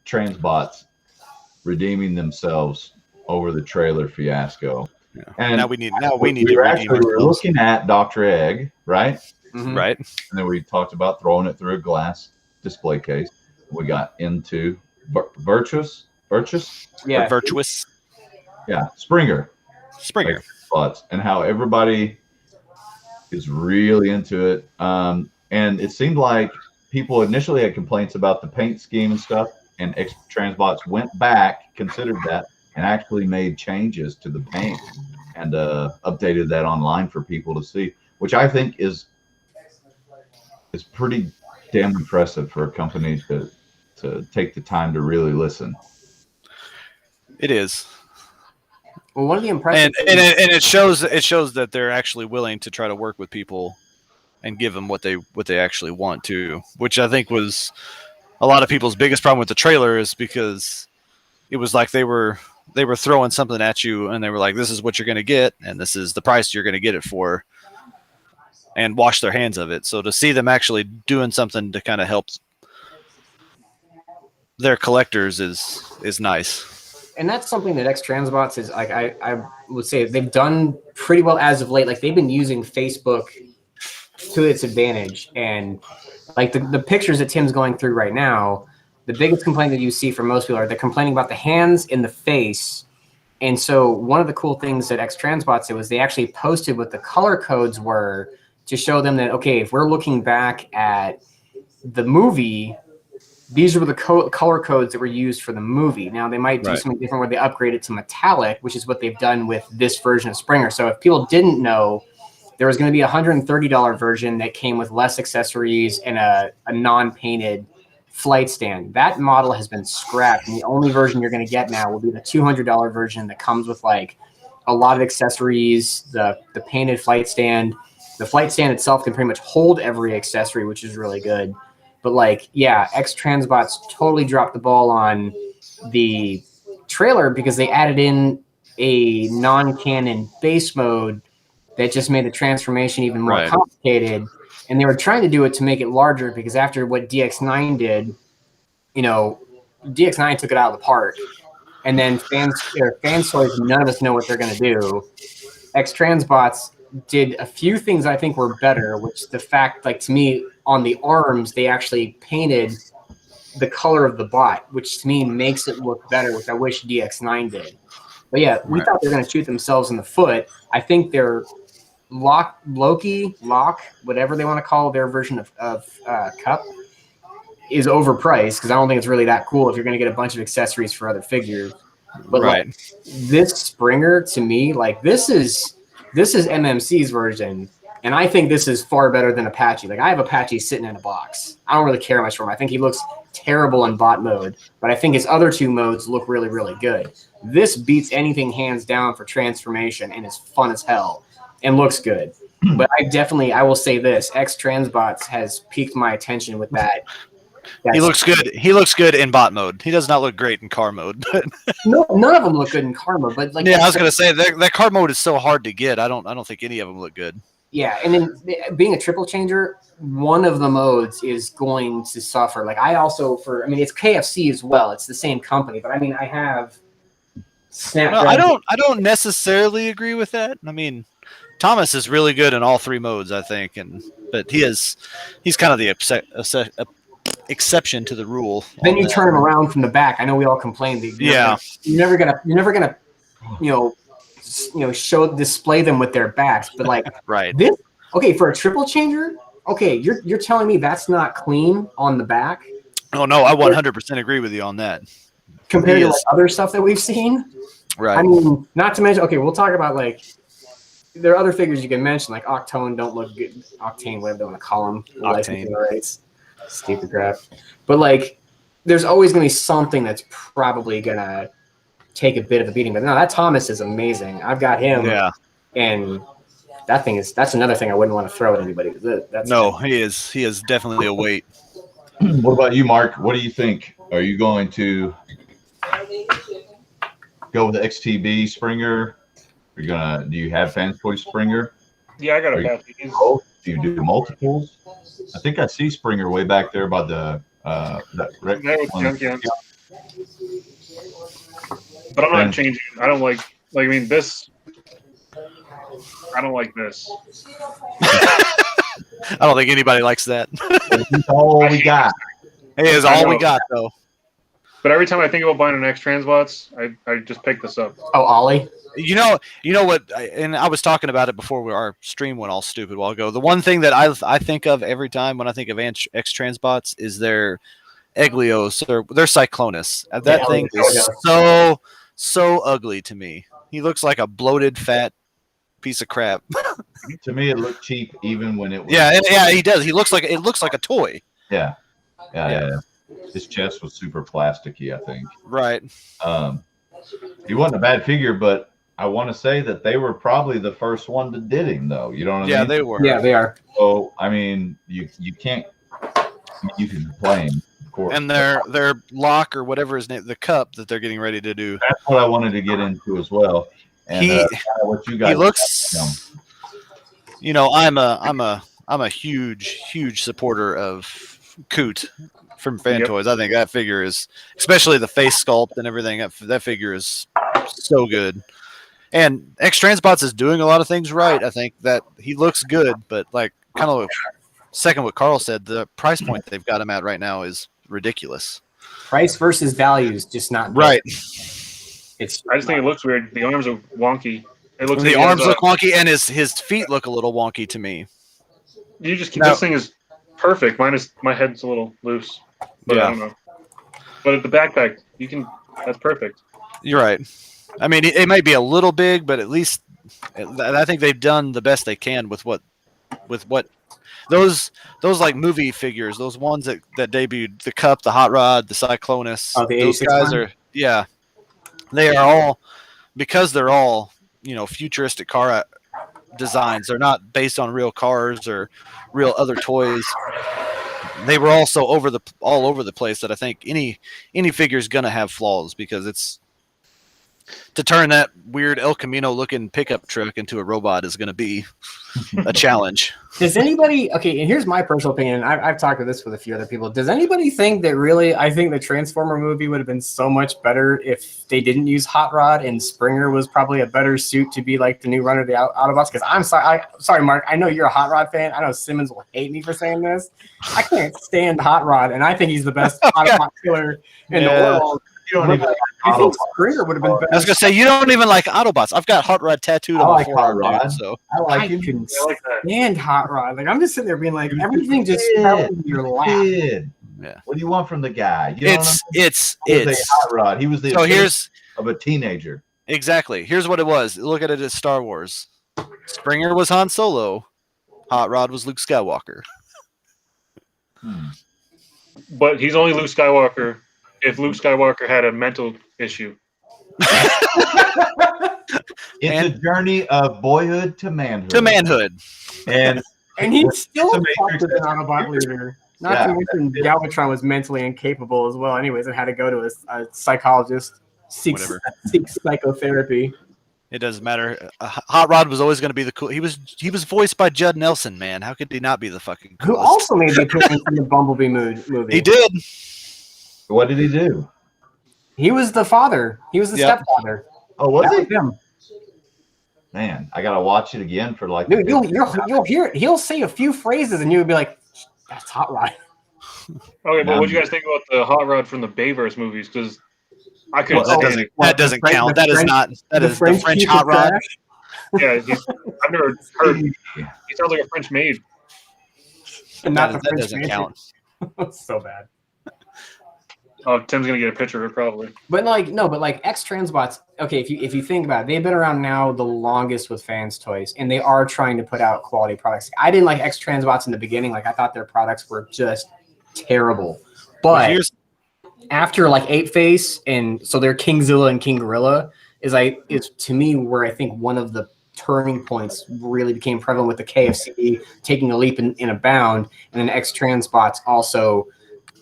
Transbots redeeming themselves over the trailer fiasco. Yeah. And now we need to redeem we were ourselves. looking at Dr. Egg, right? Mm-hmm. Right. And then we talked about throwing it through a glass display case. We got into Virtuous. Yeah. Virtuous. Yeah. Springer. And how everybody is really into it. And it seemed like people initially had complaints about the paint scheme and stuff, and Transbots went back, considered that, and actually made changes to the paint and updated that online for people to see, which I think is pretty damn impressive for a company to take the time to really listen. It is. Well, one of the impressive and it shows that they're actually willing to try to work with people and give them what they actually want to, which I think was a lot of people's biggest problem with the trailer, is because it was like they were throwing something at you and they were like, this is what you're going to get and this is the price you're going to get it for, and wash their hands of it. So to see them actually doing something to kind of help their collectors is nice. And that's something that Transbots is like, I would say they've done pretty well as of late. Like they've been using Facebook to its advantage. And like the pictures that Tim's going through right now, the biggest complaint that you see from most people are they're complaining about the hands and the face. And so one of the cool things that Transbots did was they actually posted what the color codes were to show them that, okay, if we're looking back at the movie, these were the color codes that were used for the movie. Now, they might do something different where they upgrade it to metallic, which is what they've done with this version of Springer. So if people didn't know, there was going to be a $130 version that came with less accessories and a non-painted flight stand. That model has been scrapped, and the only version you're going to get now will be the $200 version that comes with like a lot of accessories, the painted flight stand. The flight stand itself can pretty much hold every accessory, which is really good. But like, yeah, Transbots totally dropped the ball on the trailer because they added in a non-canon base mode that just made the transformation even more complicated. And they were trying to do it to make it larger because after what DX9 did, you know, DX9 took it out of the park. And then fans toys, none of us know what they're going to do. Transbots did a few things I think were better, which the fact, like to me, on the arms, they actually painted the color of the bot, which to me makes it look better, which I wish DX9 did. But yeah, we thought they were going to shoot themselves in the foot. I think their Loki, whatever they want to call their version of Cup, is overpriced because I don't think it's really that cool if you're going to get a bunch of accessories for other figures. But like, this Springer, to me, like this is MMC's version, and I think this is far better than Apache. Like I have Apache sitting in a box. I don't really care much for him. I think he looks terrible in bot mode, but I think his other two modes look really, really good. This beats anything hands down for transformation and is fun as hell and looks good. But I will say this, Transbots has piqued my attention with that. He looks good. He looks good in bot mode. He does not look great in car mode. But no, none of them look good in car mode. But like, yeah, I was gonna say that car mode is so hard to get. I don't think any of them look good. Yeah, and then being a triple changer, one of the modes is going to suffer. Like it's KFC as well. It's the same company, but I mean, I have Snapdragon. No, I don't necessarily agree with that. I mean, Thomas is really good in all three modes, I think, but he's kind of the exception to the rule. Then you turn him around from the back. I know we all complain that you're never gonna display them with their backs, but like for a triple changer, you're telling me that's not clean on the back? Oh no, I 100% agree with you on that. Compared to like other stuff that we've seen, right? I mean, not to mention, we'll talk about like there are other figures you can mention like Octane don't look good, Octane, whatever they want to call them, Octane, right? Stupid crap. But like, there's always gonna be something that's probably gonna take a bit of a beating. But no, that Thomas is amazing. I've got him. Yeah. And that's another thing I wouldn't want to throw at anybody. He is definitely a weight. What about you, Mark? What do you think? Are you going to go with the XTB Springer? Do you have Fans Toy Springer? Yeah, I got a Apache. Do you do multiples? I think I see Springer way back there by the That Rick That was one. junkyard. But I'm not changing. I don't like I mean this. I don't like this. I don't think anybody likes that. That's all we got. It is I all know. we got, though. But every time I think about buying an X Transbots, I just pick this up. Oh, Ollie. You know what? And I was talking about it before our stream went all stupid a while ago. The one thing that I think of every time when I think of X Transbots is their Eglios or their Cyclonus. That thing is so ugly to me. He looks like a bloated, fat piece of crap. To me, it looked cheap even when it was. Yeah, he does. It looks like a toy. Yeah. His chest was super plasticky, I think. Right. He wasn't a bad figure, but I want to say that they were probably the first one that did him, though. You know what I mean? Yeah, they were. Yeah, they are. So I mean, you can't. You can complain, of course. And their lock or whatever his name, the cup that they're getting ready to do. That's what I wanted to get into as well. And what you guys he looks. I'm a huge supporter of Coot from Fan Toys. I think that figure is, especially the face sculpt and everything. That figure is so good. And X Transbots is doing a lot of things right. I think that he looks good, but like kind of second what Carl said, the price point they've got him at right now is ridiculous. Price versus value is just not good. Right. I just think it looks weird. The arms are wonky. It looks the arms look wonky, and his feet look a little wonky to me. You just keep this thing is perfect. My head's a little loose, but I don't know. But at the backpack, that's perfect. You're right. I mean, it might be a little big, but at least I think they've done the best they can with what those like movie figures, those ones that debuted, the Cup, the Hot Rod, the Cyclonus. Those guys are they are all, because they're all futuristic car designs. They're not based on real cars or real other toys. They were also all over the place that I think any figure is gonna have flaws, because it's to turn that weird El Camino looking pickup truck into a robot is going to be a challenge. Does anybody, okay, and here's my personal opinion. I've talked with this with a few other people. Does anybody think that really, I think the Transformer movie would have been so much better if they didn't use Hot Rod, and Springer was probably a better suit to be like the new runner of the Autobots? Because I'm sorry, Mark, I know you're a Hot Rod fan. I know Simmons will hate me for saying this. I can't stand Hot Rod, and I think he's the best Autobot killer in the world. You don't even I think Springer would have been better. I was gonna say, you don't even like Autobots. I've got Hot Rod tattooed on my forearm, dude, so I couldn't stand Hot Rod. Like, I'm just sitting there being like, everything just fell in your lap. Yeah. What do you want from the guy? It's Hot Rod. He was the of a teenager. Exactly. Here's what it was. Look at it as Star Wars. Springer was Han Solo. Hot Rod was Luke Skywalker. But he's only Luke Skywalker if Luke Skywalker had a mental issue. It's a journey of boyhood to manhood. And he's still an Autobot leader. Not to mention Galvatron was mentally incapable as well anyways, and had to go to a psychologist, seek psychotherapy. It doesn't matter. Hot Rod was always going to be the cool. He was voiced by Judd Nelson, man. How could he not be the fucking coolest? Who also made the appearance in the Bumblebee movie. He did. What did he do? He was the father. He was the stepfather. Oh, was he? Him. Man, I gotta watch it again for like. Dude, you'll hear it. He'll say a few phrases, and you'll be like, "That's Hot Rod." Okay, but what do you guys think about the Hot Rod from the Bayverse movies? Because I couldn't. That doesn't count. That is not. That is the French Hot Rod. Yeah, I've never heard. He sounds like a French maid. And not that doesn't count. So bad. Oh, Tim's gonna get a picture of it probably. But X Transbots. Okay, if you think about it, they've been around now the longest with Fans Toys, and they are trying to put out quality products. I didn't like X Transbots in the beginning. Like, I thought their products were just terrible. But after like 8-Face, and so their Kingzilla and King Gorilla is to me where I think one of the turning points really became prevalent with the KFC taking a leap in a bound, and then X Transbots also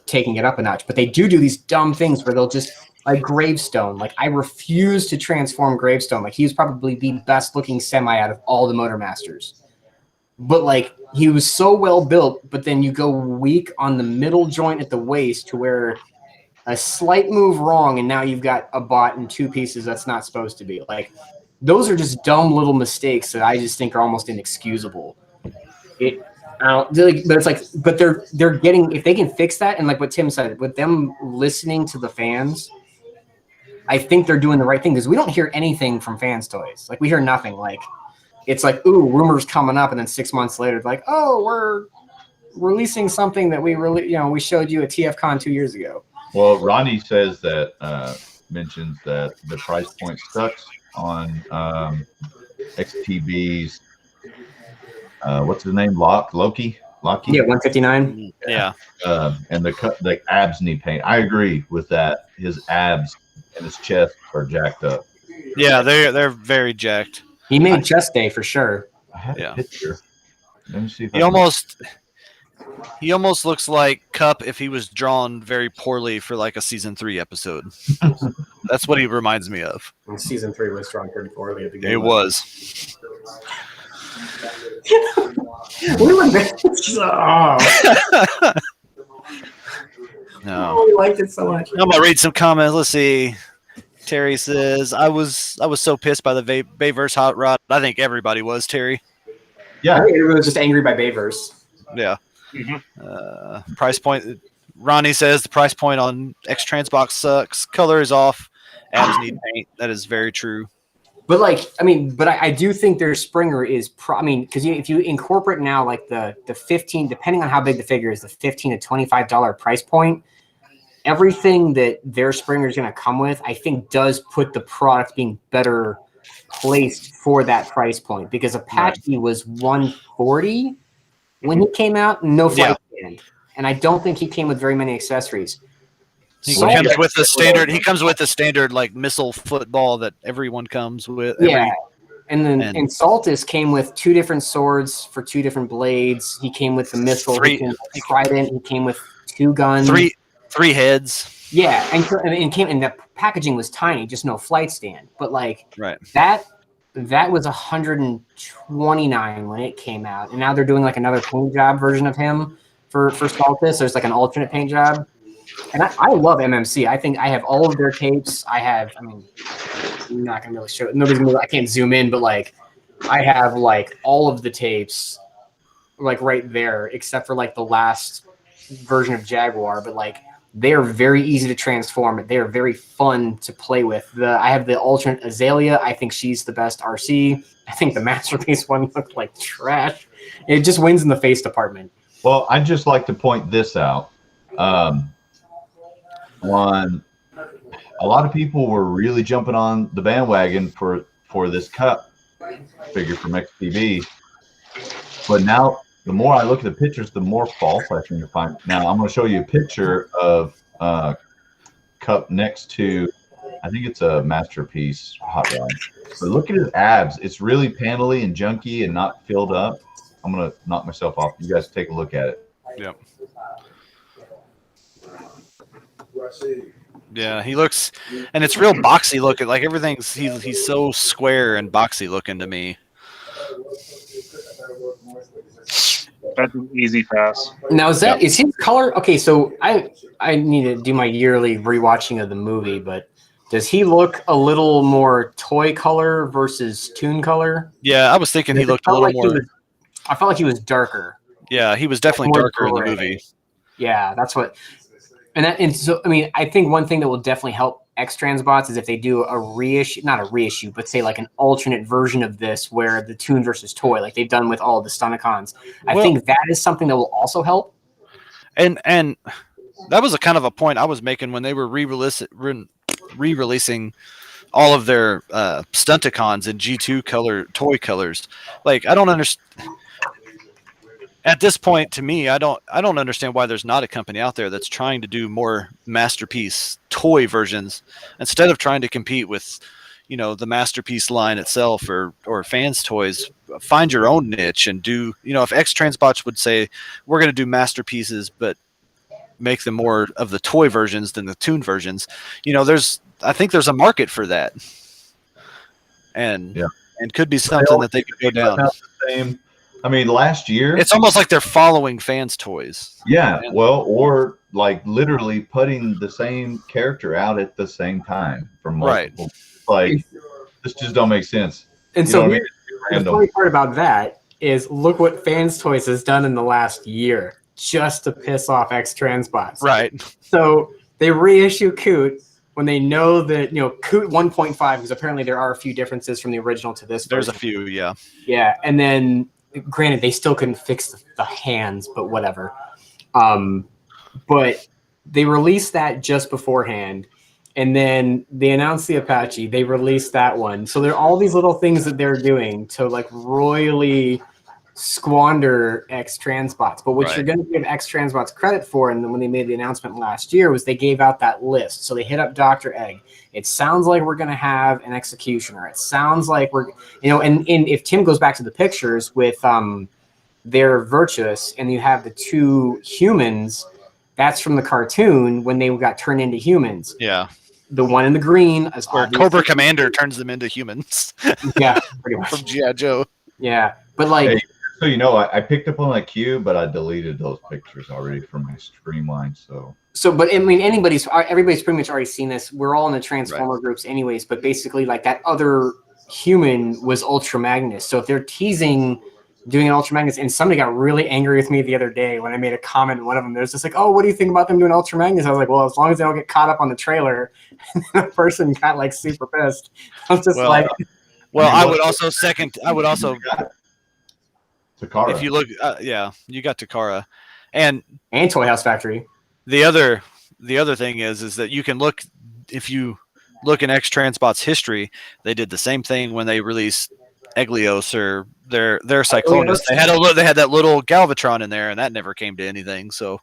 taking it up a notch. But they do these dumb things where they'll just, like Gravestone. Like, I refuse to transform Gravestone. Like, he's probably the best looking semi out of all the Motor Masters. but like he was so well built, but then you go weak on the middle joint at the waist to where a slight move wrong, and now you've got a bot in two pieces that's not supposed to be. Like, those are just dumb little mistakes that I just think are almost inexcusable. But it's like, but they're getting, if they can fix that, and like what Tim said, with them listening to the fans, I think they're doing the right thing, because we don't hear anything from Fans Toys. Like, we hear nothing. Like, it's like, ooh, rumors coming up, and then 6 months later, like, oh, we're releasing something that we showed you at TFCon 2 years ago. Well, Ronnie says that mentions that the price point sucks on XTB's. What's his name? Loki. Yeah, 159. Yeah. And the abs need paint. I agree with that. His abs and his chest are jacked up. Yeah, they're very jacked. He made chest day for sure. I have a picture. Let me see if he almost looks like Cup if he was drawn very poorly for like a season 3 episode. That's what he reminds me of. And season 3 was drawn pretty poorly at the beginning. It was. No. Oh, we liked it so much. I'm gonna read some comments. Let's see. Terry says, "I was so pissed by the Bayverse hot rod. I think everybody was, Terry. Yeah, I think everyone was just angry by Bayverse. Yeah. Mm-hmm. Price point. Ronnie says the price point on X Transbox sucks. Color is off. Abs need paint. That is very true. But I do think their Springer is because if you incorporate now like the 15, depending on how big the figure is, the $15 to $25 price point, everything that their Springer is going to come with, I think does put the product being better placed for that price point, because Apache was $140 when he came out, no flight stand, and I don't think he came with very many accessories. He comes with the standard. He comes with the standard like missile football that everyone comes with. And then Saltus came with 2 different swords for 2 different blades. He came with the missile. He came with trident. He came with 2 guns. Three heads. Yeah, and the packaging was tiny, just no flight stand. But that was $129 when it came out, and now they're doing like another paint job version of him for Saltus. There's like an alternate paint job. And I love MMC. I think I have all of their tapes. I'm not gonna really show it. I can't zoom in, but like I have like all of the tapes like right there, except for like the last version of Jaguar. But like they are very easy to transform. They are very fun to play with. I have the alternate Azalea. I think she's the best RC. I think the Masterpiece one looked like trash. It just wins in the face department. Well, I'd just like to point this out. A lot of people were really jumping on the bandwagon for this Cup figure from XTB, but now the more I look at the pictures, the more false I think I find. Now I'm going to show you a picture of Cup next to, I think it's a Masterpiece hot rod. But look at his abs; it's really panely and junky and not filled up. I'm going to knock myself off. You guys take a look at it. Yep. Yeah, he looks, and it's real boxy looking. Like everything's he's so square and boxy looking to me. That's an easy pass. Now is his color okay? So I need to do my yearly rewatching of the movie, but does he look a little more toy color versus toon color? Yeah, I was thinking he looked a little more. I felt like he was darker. Yeah, he was definitely darker in the movie. Yeah, that's what. And so, I think one thing that will definitely help X Transbots is if they do a reissue, not a reissue, but say like an alternate version of this where the toon versus toy, like they've done with all of the Stunticons. I think that is something that will also help. And that was a kind of a point I was making when they were re-releasing all of their Stunticons in G2 color toy colors. Like I don't understand. At this point, to me, I don't understand why there's not a company out there that's trying to do more Masterpiece toy versions instead of trying to compete with, the Masterpiece line itself or Fans Toys. Find your own niche and do, if X Transbots would say we're going to do Masterpieces, but make them more of the toy versions than the toon versions. I think there's a market for that, and could be something that they could go down. The same I mean, last year it's almost like they're following fans' toys. Yeah, well, or like literally putting the same character out at the same time from multiple. Like this just don't make sense. And you so know what I mean? the funny part about that is look what Fans Toys has done in the last year just to piss off X-Transbots. Right. So they reissue Coot when they know that, Coot 1.5, because apparently there are a few differences from the original to this There's version. a few, yeah. Yeah, and then granted they still couldn't fix the hands, but whatever. But they released that just beforehand. And then they announced the Apache. They released that one. So there are all these little things that they're doing to like royally squander X-Transbots. But what you're going to give X-Transbots credit for, and then when they made the announcement last year, was they gave out that list. So they hit up Dr. Egg. It sounds like we're going to have an Executioner. It sounds like we're, and if Tim goes back to the pictures with their Virtuous, and you have the two humans, that's from the cartoon when they got turned into humans. Yeah. The one in the green is where Cobra Commander turns them into humans. Yeah, pretty much. From G.I. Joe. Yeah, but like, hey, so I picked up on that cue, but I deleted those pictures already from my streamline. So, but I mean, everybody's pretty much already seen this. We're all in the Transformer groups, anyways. But basically, like that other human was Ultra Magnus. So if they're teasing doing an Ultra Magnus, and somebody got really angry with me the other day when I made a comment. One of them, there's just like, "Oh, what do you think about them doing Ultra Magnus?" I was like, "Well, as long as they don't get caught up on the trailer." And the person got like super pissed. I was just like, "Well, I would also second. I would also." Takara. If you look, you got Takara, and Toy House Factory. The other thing is that you can look, if you look in X-Transbot's history, they did the same thing when they released Eglios or their Cyclonus. They had that little Galvatron in there, and that never came to anything. So,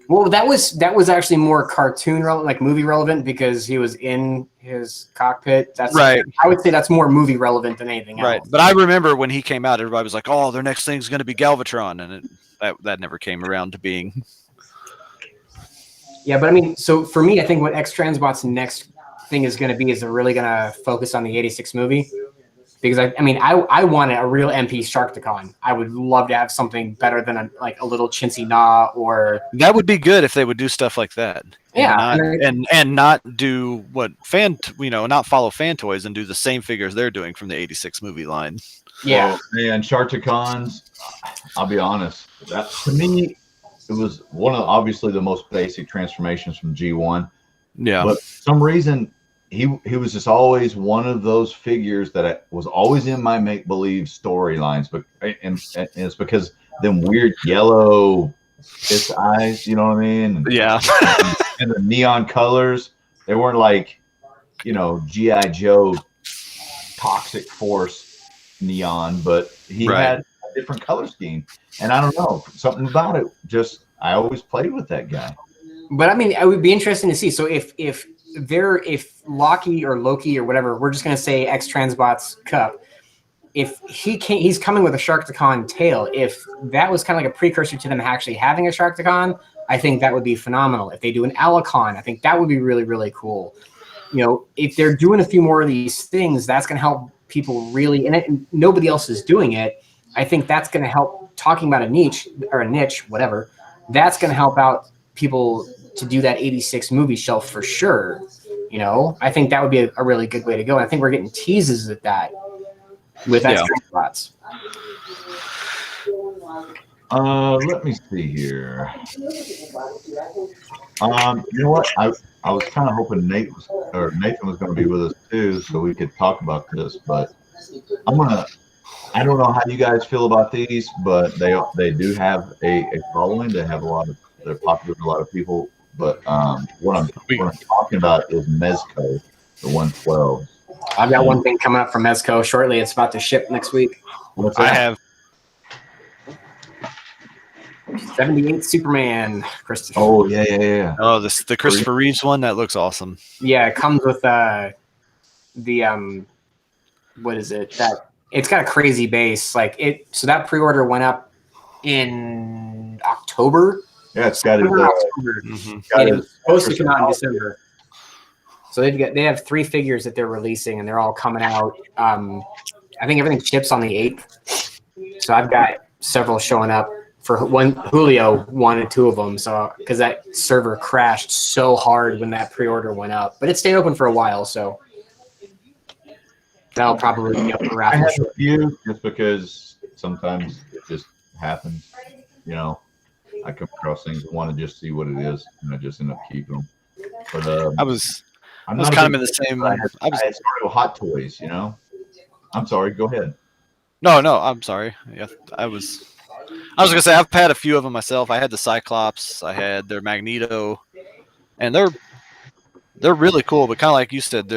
well, that was actually more cartoon relevant, like movie relevant, because he was in his cockpit. That's right. I would say that's more movie relevant than anything else. Right. But I remember when he came out, everybody was like, "Oh, their next thing's going to be Galvatron," and that never came around to being. Yeah, but I mean, so for me, I think what X-Transbot's next thing is going to be is they're really going to focus on the '86 movie. Because I want a real MP Sharkticon. I would love to have something better than a little chintzy Na, or that would be good if they would do stuff like that. Yeah, and not do what not follow fan toys and do the same figures they're doing from the '86 movie line. Yeah, and Sharkticons. I'll be honest, that to me it was one of obviously the most basic transformations from G1. Yeah, but for some reason. He was just always one of those figures that was always in my make-believe storylines, but and it's because them weird yellow fist eyes, you know what I mean? Yeah. And the neon colors, they weren't like, G.I. Joe Toxic Force neon, but he had a different color scheme. And I don't know, something about it, just I always played with that guy. But I mean, it would be interesting to see. So if Loki or Loki or whatever, we're just going to say X-Transbot's Cup, if he's coming with a Sharkticon tail. If that was kind of like a precursor to them actually having a Sharkticon, I think that would be phenomenal. If they do an Alicon, I think that would be really, really cool. If they're doing a few more of these things, that's going to help people really, and nobody else is doing it. I think that's going to help, talking about a niche, whatever, that's going to help out people to do that '86 movie shelf for sure. I think that would be a really good way to go. And I think we're getting teases at that with X-Transbots. Let me see here. You know what? I was kind of hoping Nathan was going to be with us too, so we could talk about this. But I don't know how you guys feel about these, but they do have a following. They have they're popular with a lot of people. But what I'm talking about is Mezco, the 112. I've got one thing coming up from Mezco shortly. It's about to ship next week. What's that? I have 78 Superman, Christopher. Oh yeah. Oh, the Christopher Reeves one, that looks awesome. Yeah, it comes with the what is it? That it's got a crazy base. So that pre-order went up in October. Yeah, it's got it. And it was supposed to come out in December. So they have 3 figures that they're releasing, and they're all coming out. I think everything ships on the 8th. So I've got several showing up. For one, Julio wanted 2 of them, so because that server crashed so hard when that pre-order went up, but it stayed open for a while, so that'll probably be up for I raffle. have a few just because sometimes it just happens. You know, I come across things and want to just see what it is, and I just end up keeping them. But I was I'm kind not of in the same. I had started with Hot Toys. You know, I'm sorry. Go ahead. No, I'm sorry. Yeah, I was gonna say I've had a few of them myself. I had the Cyclops, I had their Magneto, and they're really cool. But kind of like you said,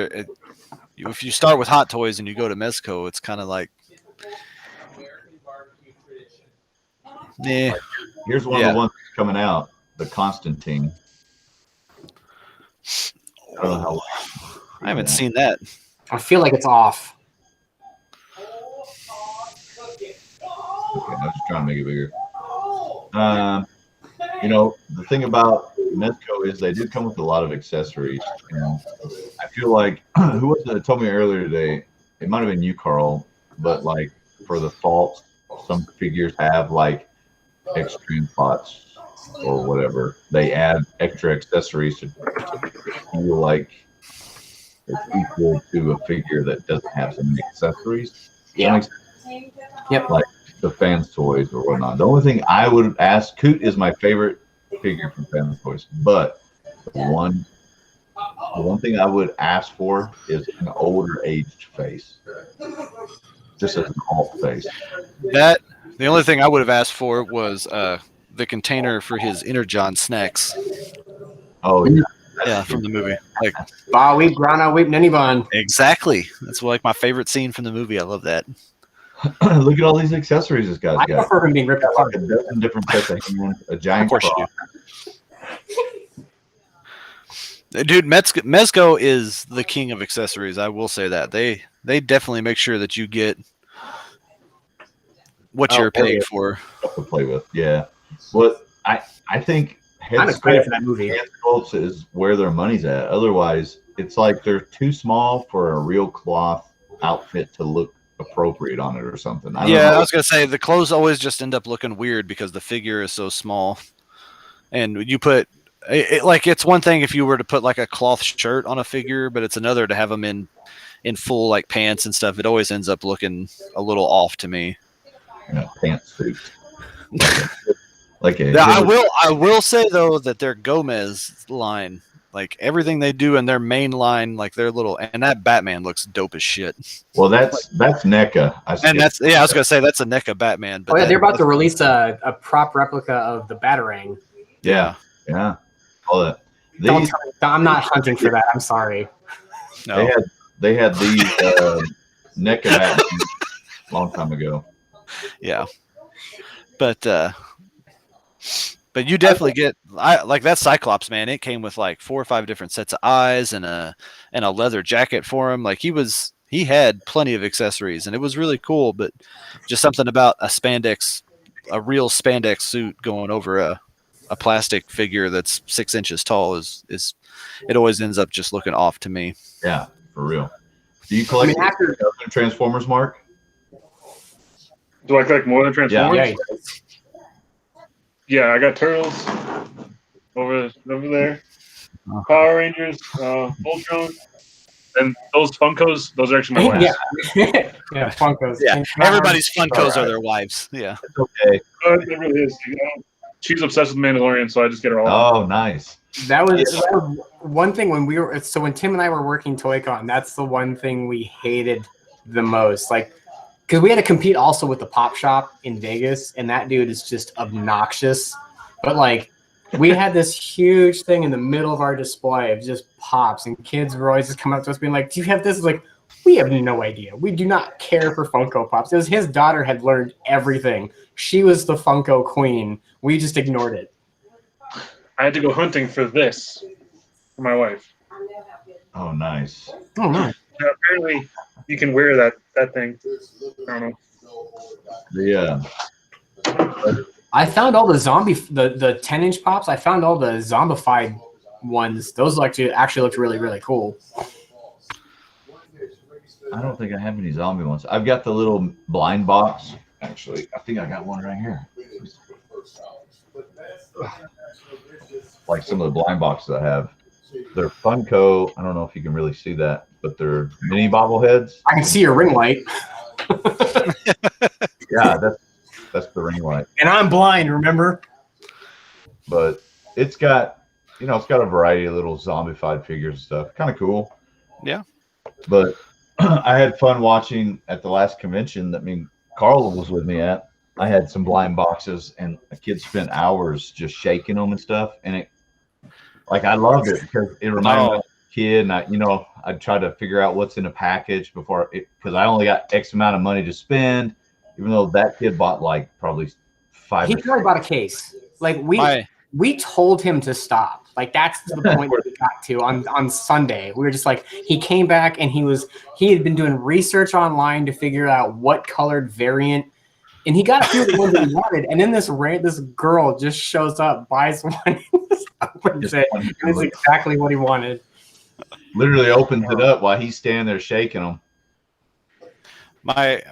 if you start with Hot Toys and you go to Mezco, it's kind of like, yeah. Here's one of the ones that's coming out, the Constantine. I don't know how. I haven't seen that. I feel like it's off. Okay, I was just trying to make it bigger. You know, the thing about Mezco is they do come with a lot of accessories, and I feel like who was it that told me earlier today? It might have been you, Carl, but like for the faults, some figures have like extreme pots or whatever. They add extra accessories to feel like it's equal to a figure that doesn't have so many accessories. Yeah. Yep. Like the Fans Toys or whatnot. The only thing I would ask, Coot is my favorite figure from Fans Toys, but the one thing I would ask for is an older aged face, just as an alt face. The only thing I would have asked for was the container for his Energon snacks. Oh yeah, yeah, from the movie. Like Ba weep, grana weep, ninny bun. Exactly. That's like my favorite scene from the movie. I love that. Look at all these accessories this guy's got. I prefer him being ripped apart. Like a dozen different sets of hands, a giant Of course cross. Dude, Mezco is the king of accessories. I will say that. They definitely make sure that you get what you're paying for. To play with, yeah. What I think I'm excited for that movie. Hand sculpts is where their money's at. Otherwise, it's like they're too small for a real cloth outfit to look appropriate on it or something. I was gonna say the clothes always just end up looking weird because the figure is so small, and you put like it's one thing if you were to put like a cloth shirt on a figure, but it's another to have them in full like pants and stuff. It always ends up looking a little off to me. Pantsuit. I will say though that their Gomez line, like everything they do in their main line, like their little, and that Batman looks dope as shit. Well, that's NECA. I was gonna say that's a NECA Batman. But they're about to release a prop replica of the Batarang. Yeah. All that. I'm not hunting for that. I'm sorry. No. They had these NECA Batman a long time ago. Yeah, but you definitely get like that Cyclops, man. It came with like 4 or 5 different sets of eyes and a leather jacket for him. Like he had plenty of accessories, and it was really cool. But just something about a real spandex suit going over a plastic figure that's 6 inches tall is it always ends up just looking off to me. Yeah, for real. Do you collect other Transformers, Mark? Do I collect more than Transformers? Yeah, I got Turtles over there. Power Rangers, Voltron, and those Funkos. Those are actually my wives. Yeah, Funkos. Yeah, everybody's Funkos are their wives. Yeah, it's okay. It really is. She's obsessed with Mandalorian, so I just get her all. Oh, nice. That was one thing when when Tim and I were working ToyCon. That's the one thing we hated the most, like. Because we had to compete also with the Pop Shop in Vegas, and that dude is just obnoxious. But like, we had this huge thing in the middle of our display of just pops, and kids were always just coming up to us being like, "Do you have this?" Like, we have no idea. We do not care for Funko Pops. It was his daughter had learned everything. She was the Funko queen. We just ignored it. I had to go hunting for this for my wife. Oh, nice. Oh, nice. Now, apparently, you can wear that thing. I don't know. I found all the the 10-inch pops. I found all the zombified ones. Those actually looked really, really cool. I don't think I have any zombie ones. I've got the little blind box Actually, I think I got one right here. Like some of the blind boxes I have. They're Funko. I don't know if you can really see that, but they're mini bobbleheads. I can see your ring light. Yeah, that's the ring light. And I'm blind, remember? But it's got, it's got a variety of little zombified figures and stuff. Kind of cool. Yeah. But I had fun watching at the last convention that Carl was with me at. I had some blind boxes, and a kid spent hours just shaking them and stuff. And I loved it because it reminded me of a kid. And I'd try to figure out what's in a package because I only got X amount of money to spend, even though that kid bought probably 5. He probably bought a case. We told him to stop. That's the point that we got to on Sunday. We were just he came back and he had been doing research online to figure out what colored variant, and he got a few of the ones that he wanted. And then this girl just shows up, buys one, and opens it, and it's exactly what he wanted. Literally opens it up while he's standing there shaking them. My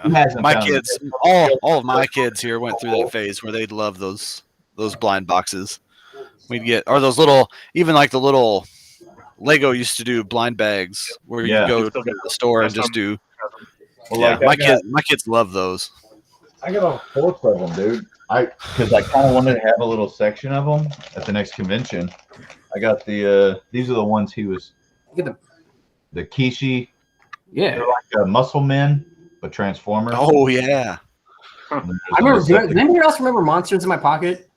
kids, all of my kids here went through that phase where they'd love those blind boxes. We'd get, or those little, even the little Lego used to do blind bags where you go to the store and just do. Well, my kids love those. I got all 4 of them, dude. Because I kind of wanted to have a little section of them at the next convention. I got these are the ones he was. Get them. The Kishi. Yeah. They're like Muscle Men, but Transformers. Oh yeah. I remember. Does anybody else remember Monsters in My Pocket?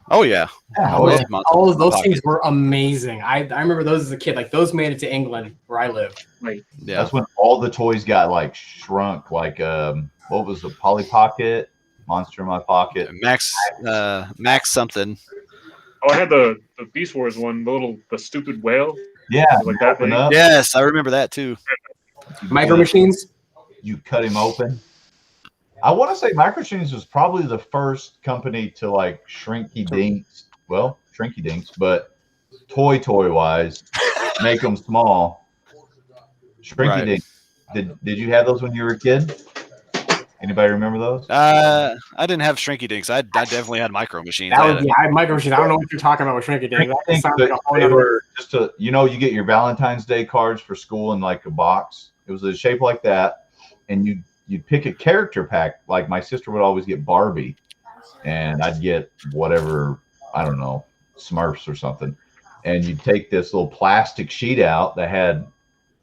Oh yeah. All of those things were amazing. I remember those as a kid. Those made it to England where I live. Yeah. That's when all the toys got shrunk. What was the Polly Pocket, Monster in My Pocket, Max something. Oh, I had the Beast Wars one, the stupid whale. Yeah, that thing. Yes, I remember that too. Micro Machines. You cut him open. I want to say Micro Machines was probably the first company to shrinky dinks, but toy wise, make them small. Shrinky dinks. Did you have those when you were a kid? Anybody remember those? I didn't have Shrinky Dinks. I definitely had Micro Machines. I had Micro Machines. I don't know what you're talking about with Shrinky Dinks. They were just you get your Valentine's Day cards for school in a box. It was a shape like that, and you'd pick a character pack. My sister would always get Barbie, and I'd get whatever, I don't know, Smurfs or something. And you'd take this little plastic sheet out that had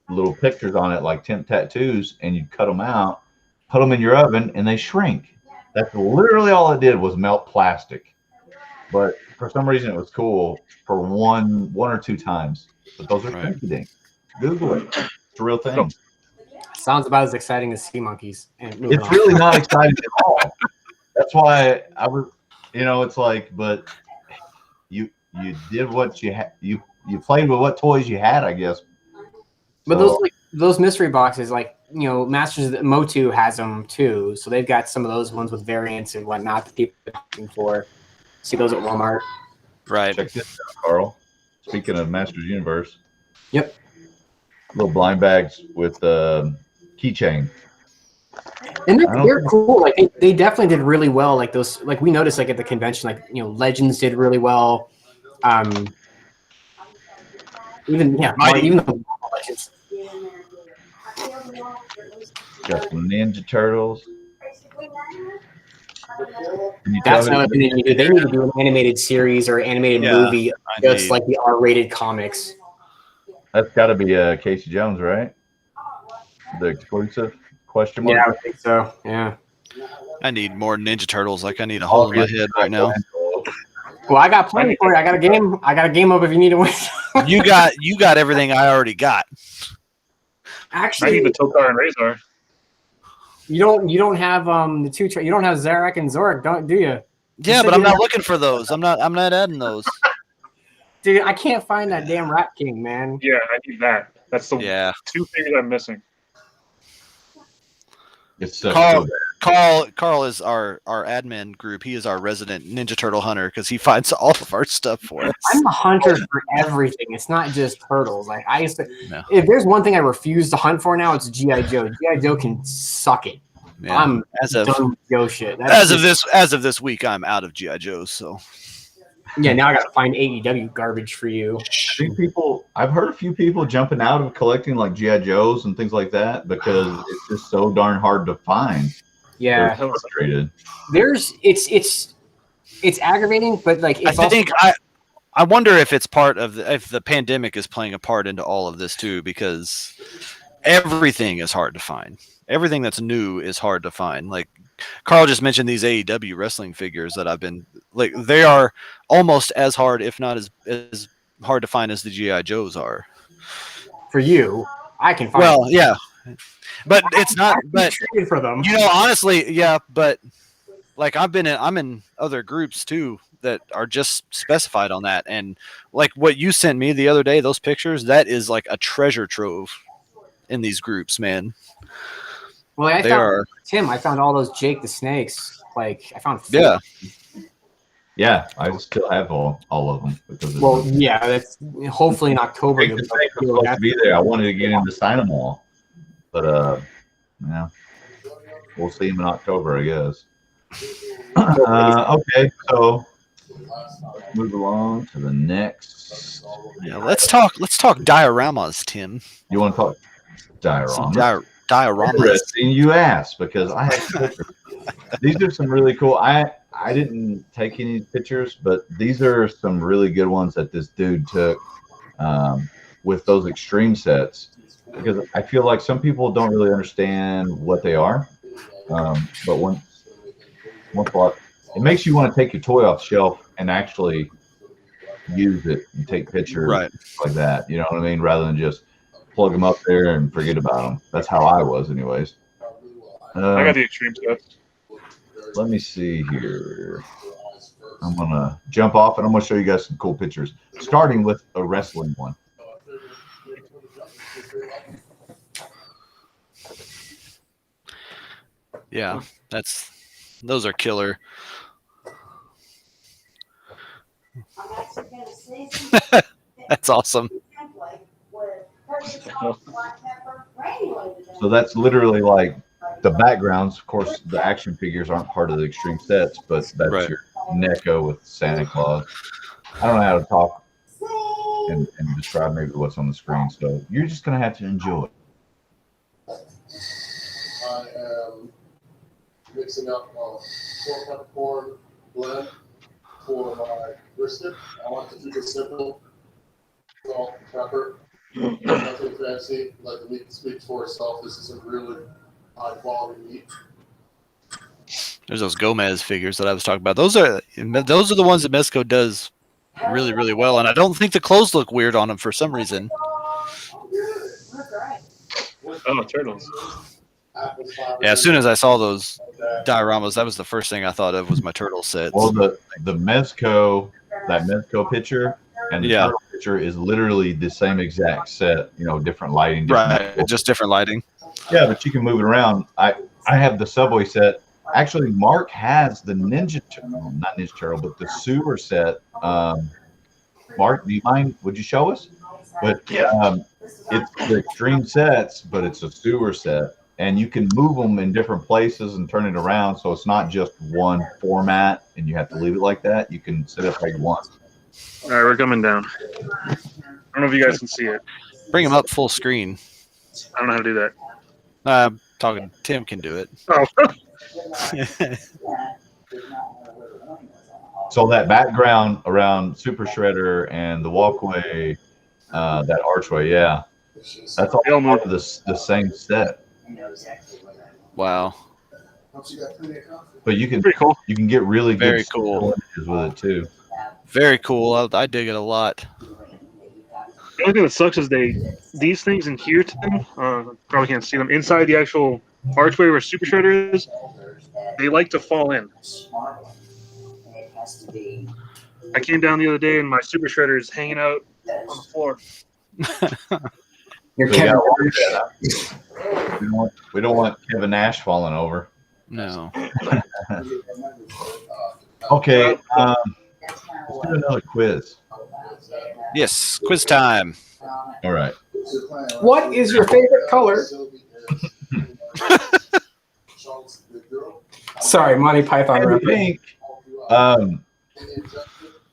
little pictures on it like temp tattoos, and you'd cut them out, put them in your oven, and they shrink. That's literally all it did was melt plastic. But for some reason, it was cool for one or two times. But those are Shrinky Dinks. Google it. It's a real thing. Sounds about as exciting as Sea Monkeys. It's really not exciting at all. That's why I was, it's but you did what you had. You played with what toys you had, I guess. But those mystery boxes, Masters Motu has them too, so they've got some of those ones with variants and whatnot that people are looking for. See those at Walmart. Right. Check this out, Carl. Speaking of Masters Universe. Yep. Little blind bags with keychain. And they're cool. They definitely did really well. Those, we noticed at the convention, Legends did really well. Even the Legends. Got some Ninja Turtles. That's another thing they need to do. They need to do an animated series or animated movie, just like the R-rated comics. That's got to be Casey Jones, right? The exclusive question mark. Yeah, I would think so. Yeah. I need more Ninja Turtles. I need a hole in my head right now. Well, I got plenty for you. I got a game up if you need to win. You got everything I already got. Actually, I need the Tokar and Razor. You don't have the two. You don't have Zarak and Zorak, do you? Yeah, but I'm not looking for those. I'm not adding those. Dude, I can't find that damn Rat King, man. Yeah, I need that. That's the 2 things I'm missing. It's so Carl is our admin group. He is our resident Ninja Turtle hunter because he finds all of our stuff for us. I'm a hunter for everything. It's not just turtles. If there's one thing I refuse to hunt for now, it's G.I. Joe. G.I. Joe can suck it. Yeah. I'm done with Joe shit. As of this week, I'm out of GI Joes. So yeah, now I gotta find AEW garbage for you. I think I've heard a few people jumping out of collecting like GI Joes and things like that because it's just so darn hard to find. Yeah, they're frustrated. It's aggravating, but like it's I wonder if it's part of if the pandemic is playing a part into all of this too, because everything is hard to find. Everything that's new is hard to find. Like Carl just mentioned these AEW wrestling figures that I've been like, they are almost as hard, if not as hard to find as the GI Joes are. For you, I can find. Well, yeah, but it's not. But traded for them. Honestly, yeah. But like I'm in other groups too that are just specified on that, and like what you sent me the other day, those pictures, that is like a treasure trove in these groups, man. Well, I found all those Jake the Snakes. Like I found. 4. Yeah, I still have all of them. That's hopefully in October. You'll supposed to be there. I wanted to get him to sign them all, but yeah, we'll see him in October, I guess. Okay, so let's move along to the next. Yeah, let's talk dioramas, Tim. You want to talk dioramas? Dioramas. Interesting you asked, because I have pictures. These are some really cool. I didn't take any pictures, but these are some really good ones that this dude took with those extreme sets, because I feel like some people don't really understand what they are, but once it makes you want to take your toy off the shelf and actually use it and take pictures like that. You know what I mean? Rather than just plug them up there and forget about them. That's how I was, anyways. I got the extreme sets. Let me see here. I'm going to jump off and I'm going to show you guys some cool pictures, starting with a wrestling one. Yeah, those are killer. That's awesome. So that's literally like the backgrounds. Of course, the action figures aren't part of the extreme sets, but that's your NECA with Santa Claus. I don't know how to talk and describe maybe what's on the screen, so you're just going to have to enjoy. I am mixing up a 4-peppercorn blend for my brisket. I want to keep it simple. Salt and pepper. Nothing fancy. Let the meat speak for itself. This is a really high quality meat. There's those Gomez figures that I was talking about. Those are the ones that Mezco does really, really well, and I don't think the clothes look weird on them for some reason. Oh, turtles. Yeah, as soon as I saw those dioramas, that was the first thing I thought of was my turtle sets. Well, the Mezco, that Mezco picture and the turtle picture is literally the same exact set, different lighting. Just different lighting. Yeah, but you can move it around. I have the Subway set. Actually, Mark has the not Ninja Turtle, but the sewer set. Mark, do you mind? Would you show us? But it's the extreme sets, but it's a sewer set. And you can move them in different places and turn it around, so it's not just one format and you have to leave it like that. You can set it how you want. All right, we're coming down. I don't know if you guys can see it. Bring them up full screen. I don't know how to do that. Talking Tim can do it. Oh. So that background around Super Shredder and the walkway, that archway, that's all part of the same set. Wow. But you can you can get really good images with it too. Very cool. I dig it a lot. The only thing that sucks is these things in here, Tim, probably can't see them inside the actual archway where Super Shredder is. They like to fall in. I came down the other day and my Super Shredder is hanging out on the floor. You're Kevin we don't want Kevin Nash falling over. No. Okay. Let's do another quiz. Yes, quiz time. All right. What is your favorite color? Sorry, Monty Python I reference. think,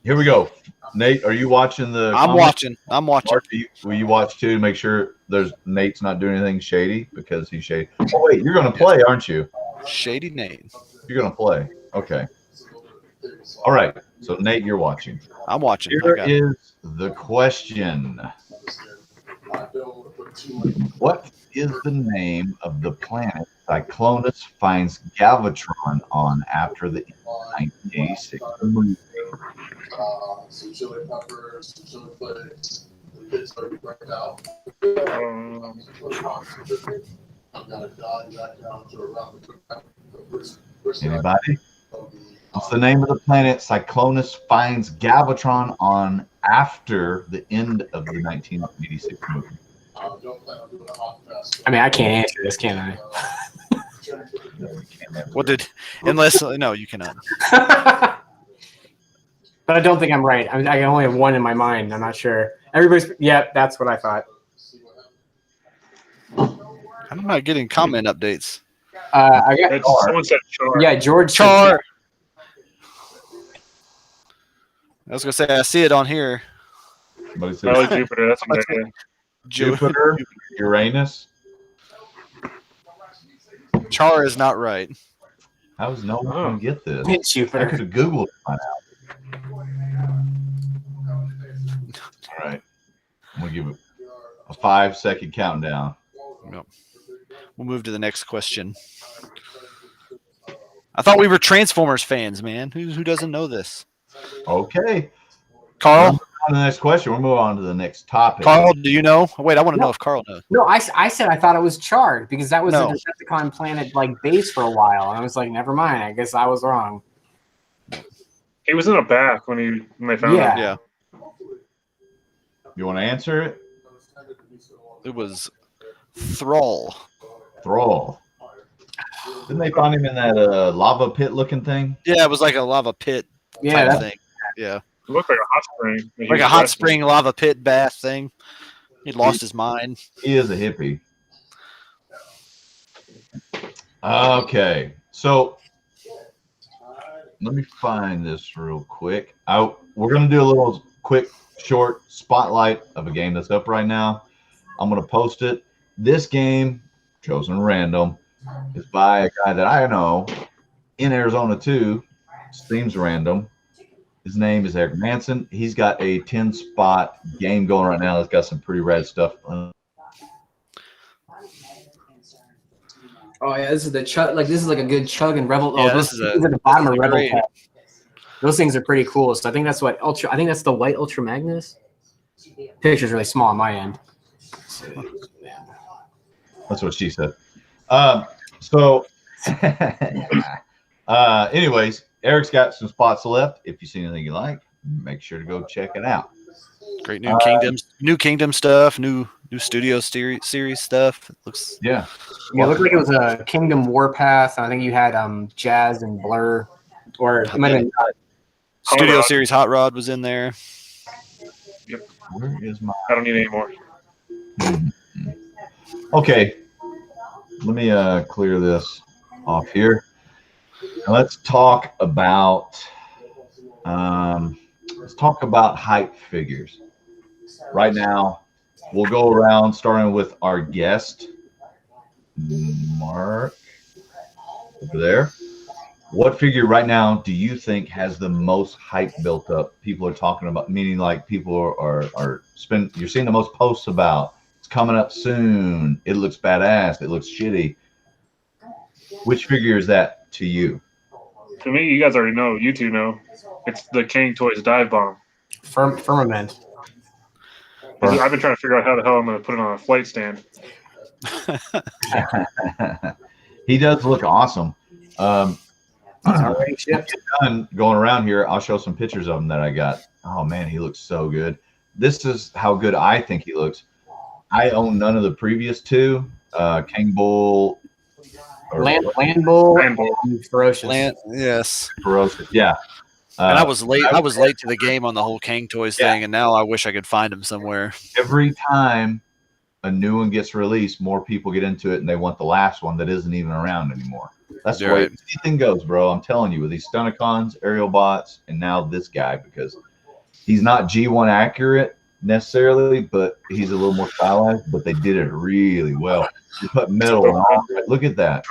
here we go. Nate, are you watching the? I'm comments? watching. I'm watching. Mark, will you watch too to make sure Nate's not doing anything shady because he's shady? Oh wait, you're going to play, aren't you? Shady Nate. You're going to play. Okay. All right. So Nate, you're watching. I'm watching. Here is the question. What is the name of the planet Cyclonus finds Galvatron on after the 1986 movie? Some chili peppers, some chili flakes. The kids are right now. I'm gonna dive back down to around the Anybody? What's the name of the planet Cyclonus finds Galvatron on after the end of the 1986 movie? I mean, I can't answer this, can I? What did? Unless no, you cannot. But I don't think I'm right. I only have one in my mind. I'm not sure. Everybody's. Yeah, that's what I thought. I'm not getting comment updates. I got. Someone said Char. Yeah, George. Char. I was gonna say I see it on here. Somebody says Probably Jupiter. That's what I did. Jupiter, Uranus. Char is not right. How does no one get this? It's I Jupiter. have to Google to find out. All right. I'm going to give it a 5-second countdown. No. We'll move to the next question. I thought we were Transformers fans, man. Who doesn't know this? Okay. Carl? On to the next question. We'll move on to the next topic. Carl, do you know? Wait, I want to know if Carl knows. No, I said I thought it was Char because that was No. the Decepticon planet base for a while, and I was like, never mind. I guess I was wrong. He was in a bath when they found him. Yeah. You want to answer it? It was Thrall. Thrall. Didn't they find him in that lava pit looking thing? Yeah, it was like a lava pit Yeah, type thing. Yeah. It looked like a hot spring. Like a hot spring lava pit bath thing. He'd lost his mind. He is a hippie. Okay. So let me find this real quick. We're going to do a little quick, short spotlight of a game that's up right now. I'm going to post it. This game, chosen random, is by a guy that I know in Arizona too. Seems random. His name is Eric Manson. He's got a 10-spot game going right now. It's got some pretty rad stuff. Oh yeah, this is the chug. Like this is like a good chug and revel. Yeah, oh, this those is things at the bottom of Rebel great. Tech. Those things are pretty cool. So I think that's what Ultra. I think that's the white Ultra Magnus. Picture's really small on my end. That's what she said. Anyways, Eric's got some spots left. If you see anything you like, make sure to go check it out. Great new Kingdom stuff, new Studio series stuff. It looks Yeah, it looked like it was a Kingdom Warpath. I think you had Jazz and Blur, or it might have been Studio Series Hot Rod was in there. Yep. Where is my? I don't need any more. Okay, let me clear this off here. Now let's talk about hype figures. Right now, we'll go around starting with our guest, Mark, over there. What figure right now do you think has the most hype built up? People are talking about, meaning like people are spending. You're seeing the most posts about. It's coming up soon. It looks badass. It looks shitty. Which figure is that to you? To me, you guys already know. You two know. It's the King Toys Dive Bomb. Firmament. I've been trying to figure out how the hell I'm going to put it on a flight stand. He does look awesome. Already shipped. Done going around here. I'll show some pictures of him that I got. Oh man, he looks so good. This is how good I think he looks. I own none of the previous two. King Bull. Land Bull. Land Bull. And Ferocious. Yes. Ferocious. Yeah. And I was late. I was late to the game on the whole King Toys thing, and now I wish I could find him somewhere. Every time a new one gets released, more people get into it and they want the last one that isn't even around anymore. That's the way anything goes, bro. I'm telling you, with these Stunticons, aerial bots, and now this guy, because he's not G1 accurate necessarily, but he's a little more stylized. But they did it really well. You put metal on all. Look at that.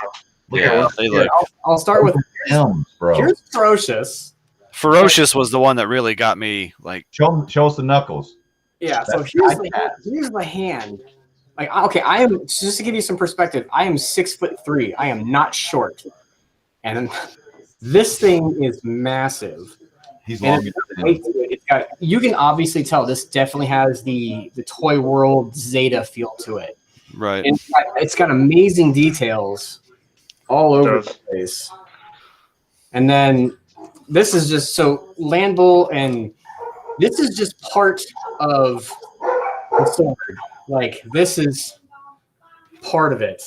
I'll start with M's, bro. Here's Ferocious. Ferocious was the one that really got me. Like, show us the knuckles. Yeah. So here's the hand. Like, okay, I am, just to give you some perspective, I am 6'3". I am not short, and this thing is massive. He's long. It's got, you can obviously tell this definitely has the Toy World Zeta feel to it. Right. And it's got amazing details all over the place. And then this is just so Landbull, and this is just part of the sword. Like, this is part of it.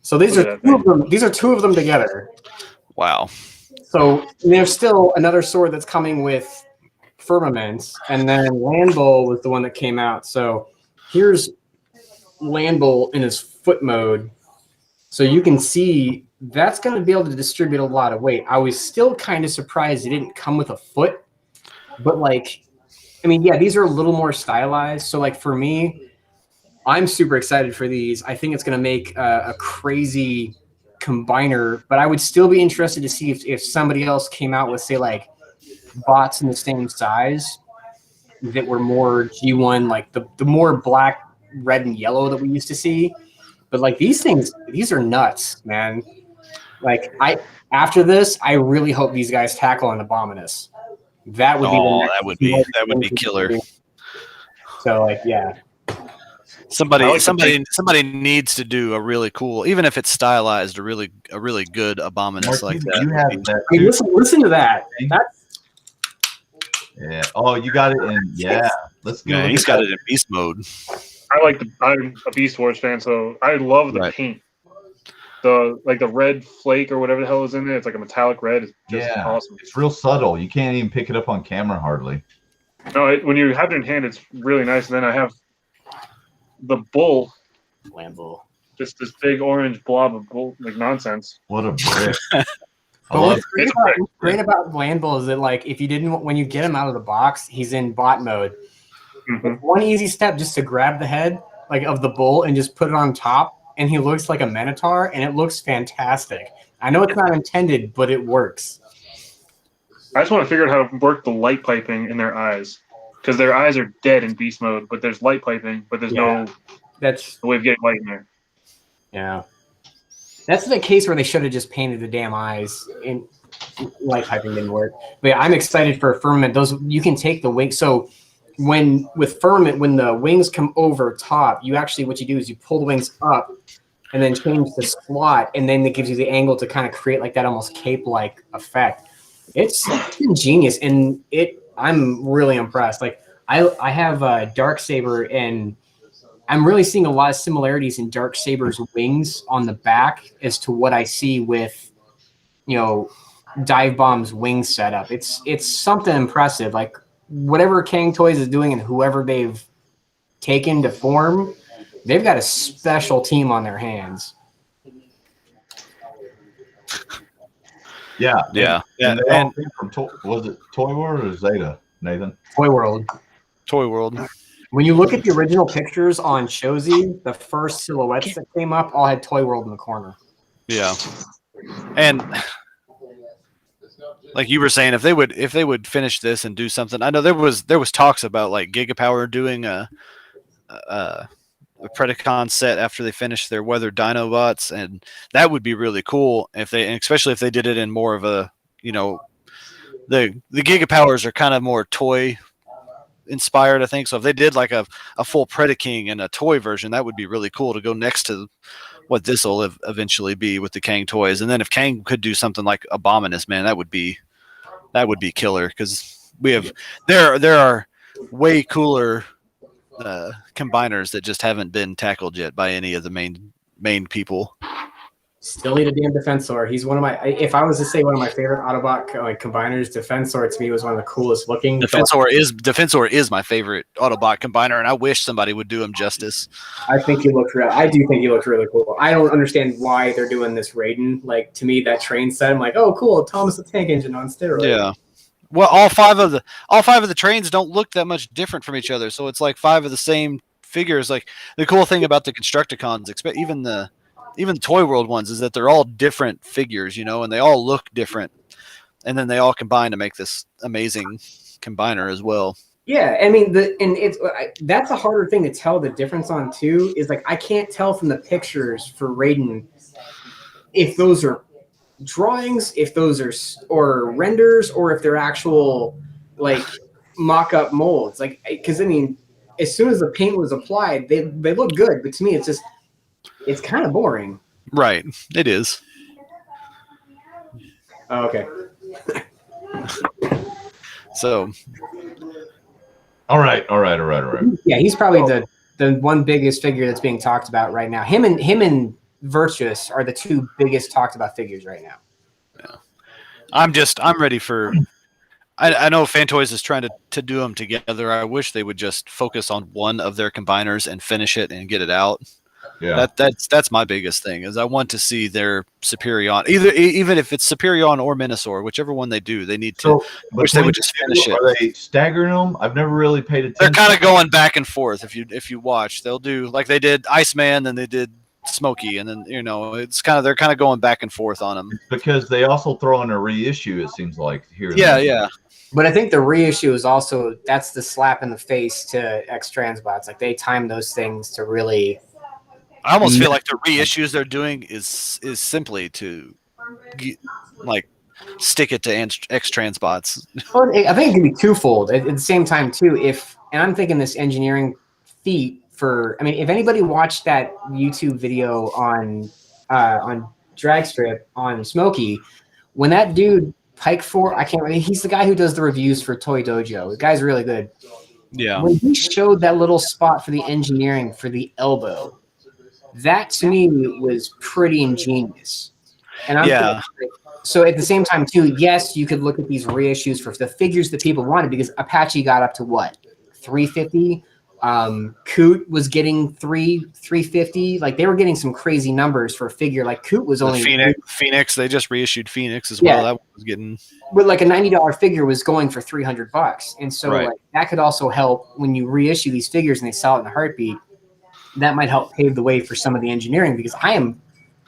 So these are two of them. These are two of them together. Wow. So there's still another sword that's coming with Firmament, and then Landbull was the one that came out. So here's Landbull in his foot mode. So you can see that's going to be able to distribute a lot of weight. I was still kind of surprised it didn't come with a foot, but like, I mean, yeah, these are a little more stylized. So like for me, I'm super excited for these. I think it's going to make a crazy combiner, but I would still be interested to see if somebody else came out with, say, like bots in the same size that were more G1, like the more black, red, and yellow that we used to see. But like these things, these are nuts, man. Like after this, I really hope these guys tackle an Abominus. That would be that would be killer. So like, yeah. Somebody needs to do a really cool, even if it's stylized, a really good Abominus like that. You have that. I mean, listen to that. Yeah. Oh, you got it in. Yeah. Let's go. Yeah, he's got it in beast mode. I'm a Beast Wars fan, so I love the paint. The red flake or whatever the hell is in there. It's like a metallic red. It's just awesome. It's real subtle. You can't even pick it up on camera hardly. No, when you have it in hand, it's really nice. And then I have the bull. Landbull. Just this big orange blob of bull, like nonsense. What a brick. But what's great about Landbull is that, like, if you didn't, when you get him out of the box, he's in bot mode. Mm-hmm. One easy step, just to grab the head of the bull and just put it on top, and he looks like a Minotaur, and it looks fantastic. I know it's not intended, but it works. I just want to figure out how to work the light piping in their eyes, because their eyes are dead in beast mode, but there's light piping, but there's no way of getting light in there. Yeah. That's the case where they should have just painted the damn eyes, and light piping didn't work. But yeah, I'm excited for Firmament. Those, you can take the wings. So with Firmament, when the wings come over top, what you do is you pull the wings up and then change the slot, and then it gives you the angle to kind of create like that almost cape-like effect. It's ingenious, and I'm really impressed. Like I have a Darksaber, and I'm really seeing a lot of similarities in Darksaber's wings on the back as to what I see with, Dive Bomb's wing setup. It's something impressive. Like whatever Kang Toys is doing and whoever they've taken to form, they've got a special team on their hands. Yeah. And they all came from was it Toy World or Zeta, Nathan? Toy World. When you look at the original pictures on Shozy, the first silhouettes that came up all had Toy World in the corner. Yeah. And like you were saying, if they would finish this and do something, I know there was talks about like Gigapower doing a Predacon set after they finished their Weather Dinobots, and that would be really cool especially if they did it in more of a, the Gigapowers are kind of more toy inspired, I think. So if they did like a full Predaking and a toy version, that would be really cool to go next to what this will eventually be with the Kang toys. And then if Kang could do something like Abominus, man, that would be killer, because there are way cooler combiners that just haven't been tackled yet by any of the main people. Still need a damn Defensor. He's one of my. If I was to say one of my favorite Autobot combiners, Defensor to me was one of the coolest looking. Defensor is my favorite Autobot combiner, and I wish somebody would do him justice. I think he looked real. I do think he looked really cool. I don't understand why they're doing this Raiden. Like to me, that train set. I'm like, oh, cool, Thomas the Tank Engine on steroids. Yeah. Well, all five of the trains don't look that much different from each other, so it's like 5 of the same figures. Like the cool thing about the Constructicons, even the Toy World ones, is that they're all different figures, and they all look different, and then they all combine to make this amazing combiner as well. Yeah, I mean, that's a harder thing to tell the difference on too. Is like I can't tell from the pictures for Raiden if those are drawings, if those are or renders, or if they're actual like mock-up molds. Like, because I mean, as soon as the paint was applied, they look good, but to me, it's kind of boring. Right, it is. Oh, okay. So, all right. Yeah, he's probably the one biggest figure that's being talked about right now. Him and Virtuous are the 2 biggest talked about figures right now. Yeah. I'm ready for. I know Fantoys is trying to do them together. I wish they would just focus on one of their combiners and finish it and get it out. Yeah, that's my biggest thing. Is I want to see their Superion, even if it's Superion or Minosaur, whichever one they do, they need to. Wish they would just finish it. Are they staggering them? I've never really paid attention. They're kind of going back and forth. If you watch, they'll do like they did Iceman, then they did Smokey, and then they're kind of going back and forth on them because they also throw in a reissue. It seems like here. Yeah. But I think the reissue is also that's the slap in the face to X Transbots. Like they time those things to really. I almost feel like the reissues they're doing is simply to stick it to X Transbots. Well, I think it can be twofold. At the same time, too, and I'm thinking this engineering feat for. I mean, if anybody watched that YouTube video on Dragstrip on Smokey, when that dude Pike for I can't remember. He's the guy who does the reviews for Toy Dojo. The guy's really good. Yeah. When he showed that little spot for the engineering for the elbow. That to me was pretty ingenious, and so at the same time too. Yes, you could look at these reissues for the figures that people wanted because Apache got up to what 350. Coot was getting 350. Like they were getting some crazy numbers for a figure. Like Coot was only Phoenix. They just reissued Phoenix as well. That one was getting, but like a $90 figure was going for $300, and so like that could also help when you reissue these figures and they sell it in a heartbeat. That might help pave the way for some of the engineering because I am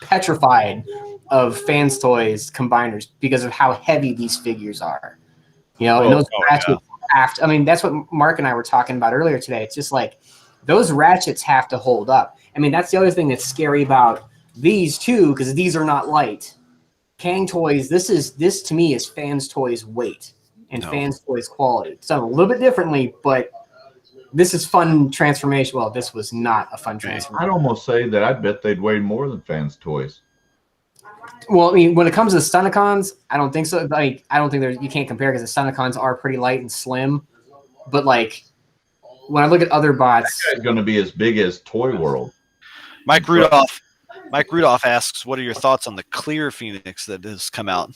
petrified of Fans Toys combiners because of how heavy these figures are. And those ratchets I mean, that's what Mark and I were talking about earlier today. It's just like those ratchets have to hold up. I mean, that's the other thing that's scary about these too, because these are not light. Kang Toys, this to me is Fans Toys weight and Fans Toys quality. It's done a little bit differently, but this is fun transformation. Well, this was not a fun transformation. I'd almost say that I bet they'd weigh more than Fans Toys. Well, I mean, when it comes to Stunticons, I don't think so. Like, I don't think you can't compare because the Stunticons are pretty light and slim. But like, when I look at other bots, that guy's going to be as big as Toy World. Mike Rudolph asks, "What are your thoughts on the clear Phoenix that has come out?"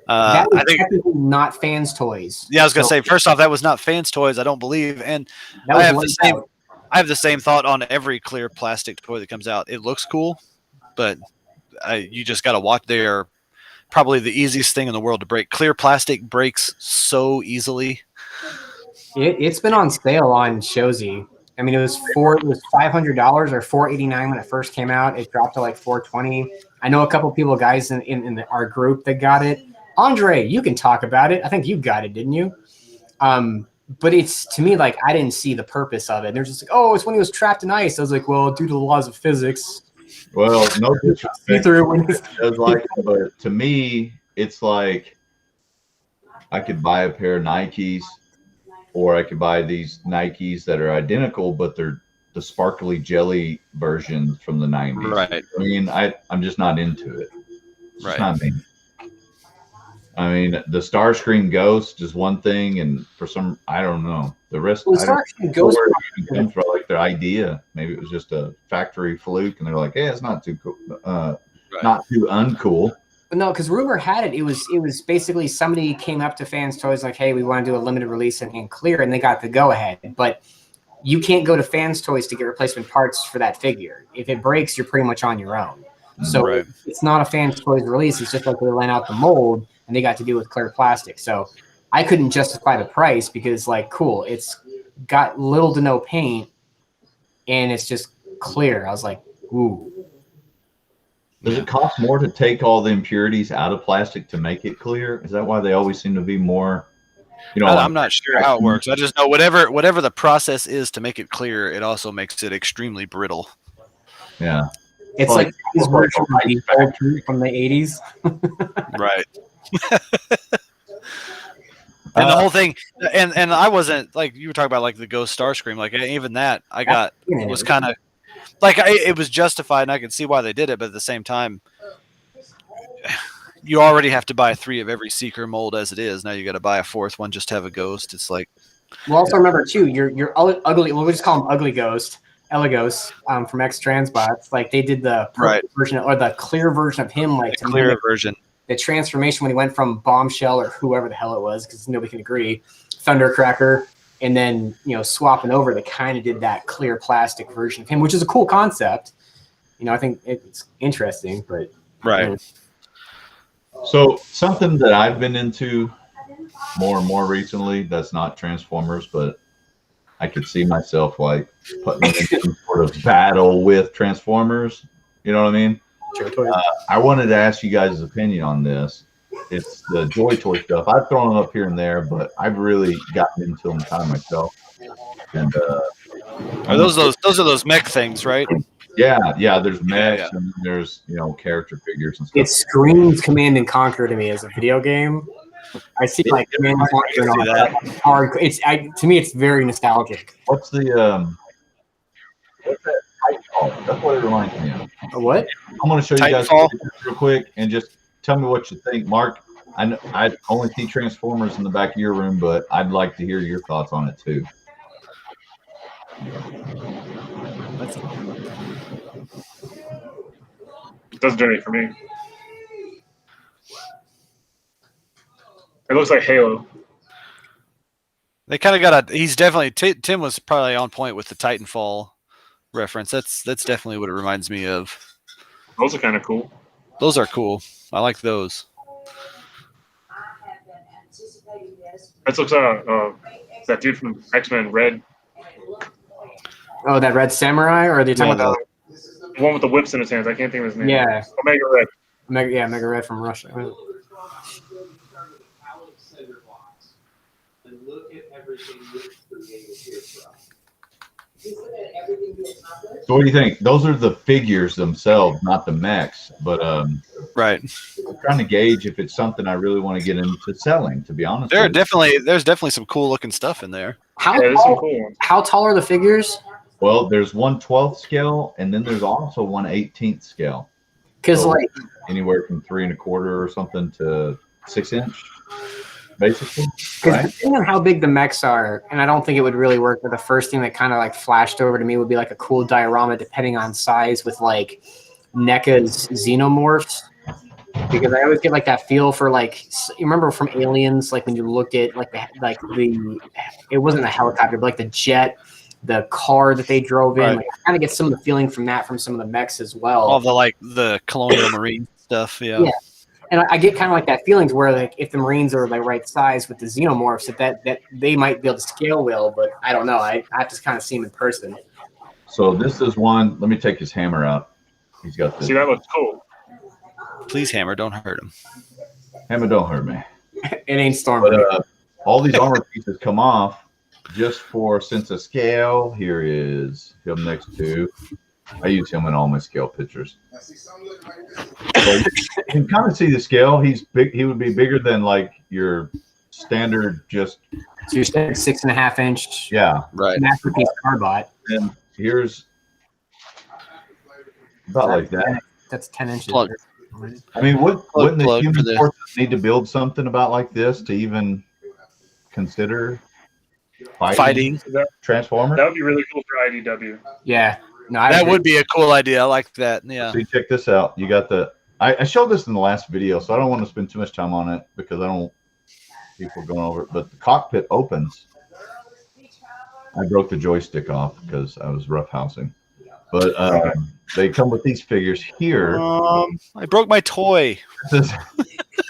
That was technically not Fans Toys. Yeah, I was gonna say. First off, that was not Fans Toys. I don't believe, and I have the same thought on every clear plastic toy that comes out. It looks cool, but you just got to watch. They are probably the easiest thing in the world to break. Clear plastic breaks so easily. It's been on sale on Shozy. I mean, it was $500 or $489 when it first came out. It dropped to like $420. I know a couple people, guys in our group that got it. Andre, you can talk about it. I think you got it, didn't you? But it's to me like I didn't see the purpose of it. They're just like, oh, it's when he was trapped in ice. I was like, well, due to the laws of physics. Well, no disrespect. But to me, it's like I could buy a pair of Nikes, or I could buy these Nikes that are identical, but they're the sparkly jelly versions from the 90s. Right. I mean, I'm just not into it. It's right. Not me. I mean, the Starscream Ghost is one thing, and for some, I don't know. The rest, well, I don't Starscream Ghost know where it even comes from, like their idea. Maybe it was just a factory fluke, and they're like, "Yeah, it's not too cool, not too uncool. No, because rumor had it, it was basically somebody came up to Fans Toys like, hey, we want to do a limited release and clear, and they got the go ahead. But you can't go to Fans Toys to get replacement parts for that figure. If it breaks, you're pretty much on your own. So it's not a Fans Toys release. It's just like they lent out the mold and they got to do with clear plastic. So I couldn't justify the price because, like, cool, it's got little to no paint and it's just clear. I was like, ooh. Does it cost more to take all the impurities out of plastic to make it clear? Is that why they always seem to be more? You know, I'm not sure how it works. I just know whatever the process is to make it clear, it also makes it extremely brittle. Yeah, it's like his version of the old truth from the 80s. Right. And the whole thing, and I wasn't like you were talking about, like the Ghost Starscream, like even that I got was kind of like it was justified, and I could see why they did it, but at the same time, you already have to buy 3 of every Seeker mold as it is. Now you got to buy a 4th one just to have a Ghost. It's like, well, also remember too, your ugly. We'll just call him Ugly Ghost, Elegos, from X Transbots. Like they did the version or the clear version of him, like the clear version. The transformation when he went from Bombshell or whoever the hell it was, because nobody can agree, Thundercracker, and then swapping over, they kind of did that clear plastic version of him, which is a cool concept. I think it's interesting, but So something that I've been into more and more recently, that's not Transformers, but I could see myself like putting in some sort of battle with Transformers. You know what I mean? I wanted to ask you guys' opinion on this. It's the Joy Toy stuff. I've thrown them up here and there, but I've really gotten into them kind of myself. And are those are those mech things, right? Yeah. There's mechs and there's character figures and stuff. It screams Command and Conquer to me as a video game. I see like Command and Conquer and all that hard. To me, it's very nostalgic. What's the what's that Titanfall? That's what it reminds me of. What? I'm going to show you guys real quick and just tell me what you think, Mark. I know I only see Transformers in the back of your room, but I'd like to hear your thoughts on it too. It doesn't do anything for me. It looks like Halo. They kind of got he's definitely Tim was probably on point with the Titanfall reference. That's definitely what it reminds me of. Those are kind of cool. Those are cool. I like those. That looks that dude from X-Men Red. Oh, that Red Samurai, or are they talking about the one with the whips in his hands? I can't think of his name. Yeah, Omega Red. Mega Red from Russia. So what do you think? Those are the figures themselves, not the mechs. But right. I'm trying to gauge if it's something I really want to get into selling. To be honest, there's definitely some cool looking stuff in there. How tall are the figures? Well, there's 1/12 scale, and then there's also 1/18 scale. Because like anywhere from 3 1/4 or something to 6 inch, basically. Because depending on how big the mechs are, and I don't think it would really work, but the first thing that kind of like flashed over to me would be like a cool diorama, depending on size, with like NECA's xenomorphs. Because I always get like that feel for like, you remember from Aliens, like when you looked at like the it wasn't a helicopter, but like the jet, the car that they drove in. Like, I kind of get some of the feeling from that from some of the mechs as well. All the colonial marine stuff, yeah. And I get kind of like that feeling to where like if the Marines are the right size with the xenomorphs, that they might be able to scale well, but I don't know. I have to kind of see them in person. So this is one. Let me take his hammer out. He's got this. See, that looks cool. Please, Hammer, don't hurt him. Hammer, don't hurt me. It ain't Storm. But all these armor pieces come off just for sense of scale. Here is him next to. I use him in all my scale pictures. So you can kind of see the scale. He's big. He would be bigger than like your standard. Just so you're saying 6.5 inch. Yeah, right. Masterpiece Carbot. And here's about like that. That's 10 inches. Plug. I mean, wouldn't the human forces need to build something about like this to even consider fighting Transformers? That would be really cool for IDW. Yeah. No, that would be a cool idea. I like that. Yeah. So check this out. You got the I showed this in the last video, so I don't want to spend too much time on it because I don't want people going over it. But the cockpit opens. I broke the joystick off because I was roughhousing. But they come with these figures here. I broke my toy. This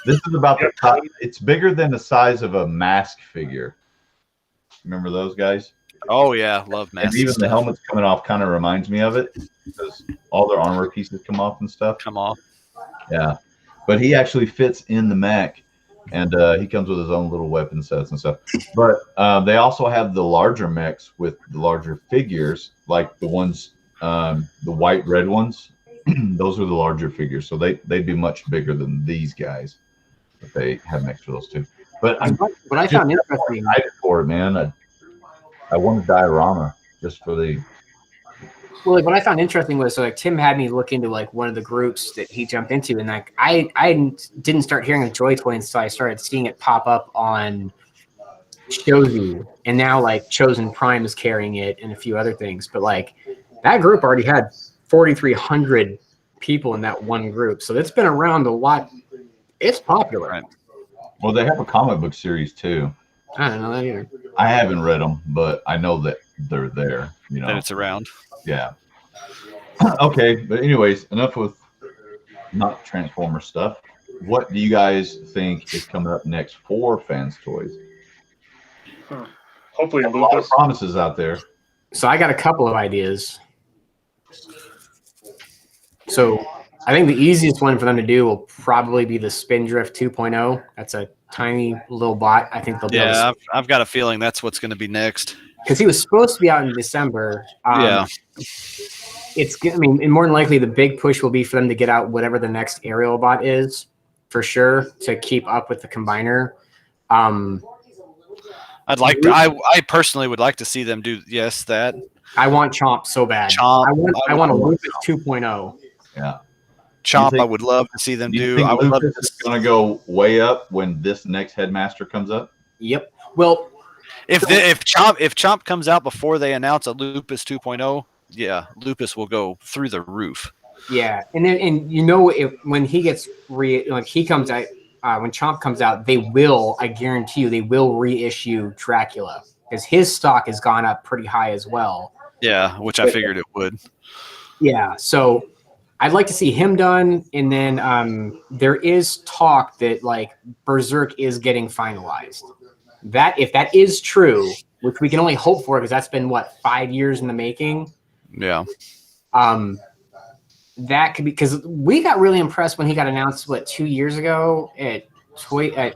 is about the top. It's bigger than the size of a mask figure. Remember those guys? Oh yeah, love masks. And even the helmets coming off kind of reminds me of it because all their armor pieces come off and stuff. Come off. Yeah, but he actually fits in the mech, and he comes with his own little weapon sets and stuff. But they also have the larger mechs with the larger figures, like the ones, the white red ones. Those are the larger figures, so they'd be much bigger than these guys. But they have mechs for those too. But what I found interesting for it, man. I want a diorama just for the. Well, like, what I found interesting was, so like Tim had me look into like one of the groups that he jumped into, and like I didn't start hearing of Joy Toy until I started seeing it pop up on Shozi, and now like Chosen Prime is carrying it and a few other things. But like that group already had 4,300 people in that one group, so it's been around a lot. It's popular. Right. Well, they have a comic book series too. I don't know that either. I haven't read them, but I know that they're there. You know, That it's around. Yeah. Okay, but anyways, enough with not Transformer stuff. What do you guys think is coming up next for Fans Toys? Hopefully, There's a lot of promises out there. So I got a couple of ideas. So I think the easiest one for them to do will probably be the Spindrift 2.0. That's a tiny little bot. I think they'll be able to. I've got a feeling that's what's going to be next. Because he was supposed to be out in December. Yeah. I mean, and more than likely, the big push will be for them to get out whatever the next aerial bot is, for sure, to keep up with the combiner. I'd like to. I personally would like to see them do that. I want Chomp so bad. Chomp. I want a Lupus 2.0. Yeah. Chomp. I would love to see them do. Think I would love Lucas is going to go way up when this next headmaster comes up. Yep. Well, if Chomp comes out before they announce a Lupus 2.0, yeah, Lupus will go through the roof. Yeah, and you know, when he gets he comes out, when Chomp comes out, I guarantee you, they will reissue Dracula because his stock has gone up pretty high as well. Yeah, which I figured it would. Yeah, so I'd like to see him done, and then there is talk that like Berserk is getting finalized. That if that is true, which we can only hope for because that's been 5 years in the making. Yeah. That could be because we got really impressed when he got announced 2 years ago at TFCon.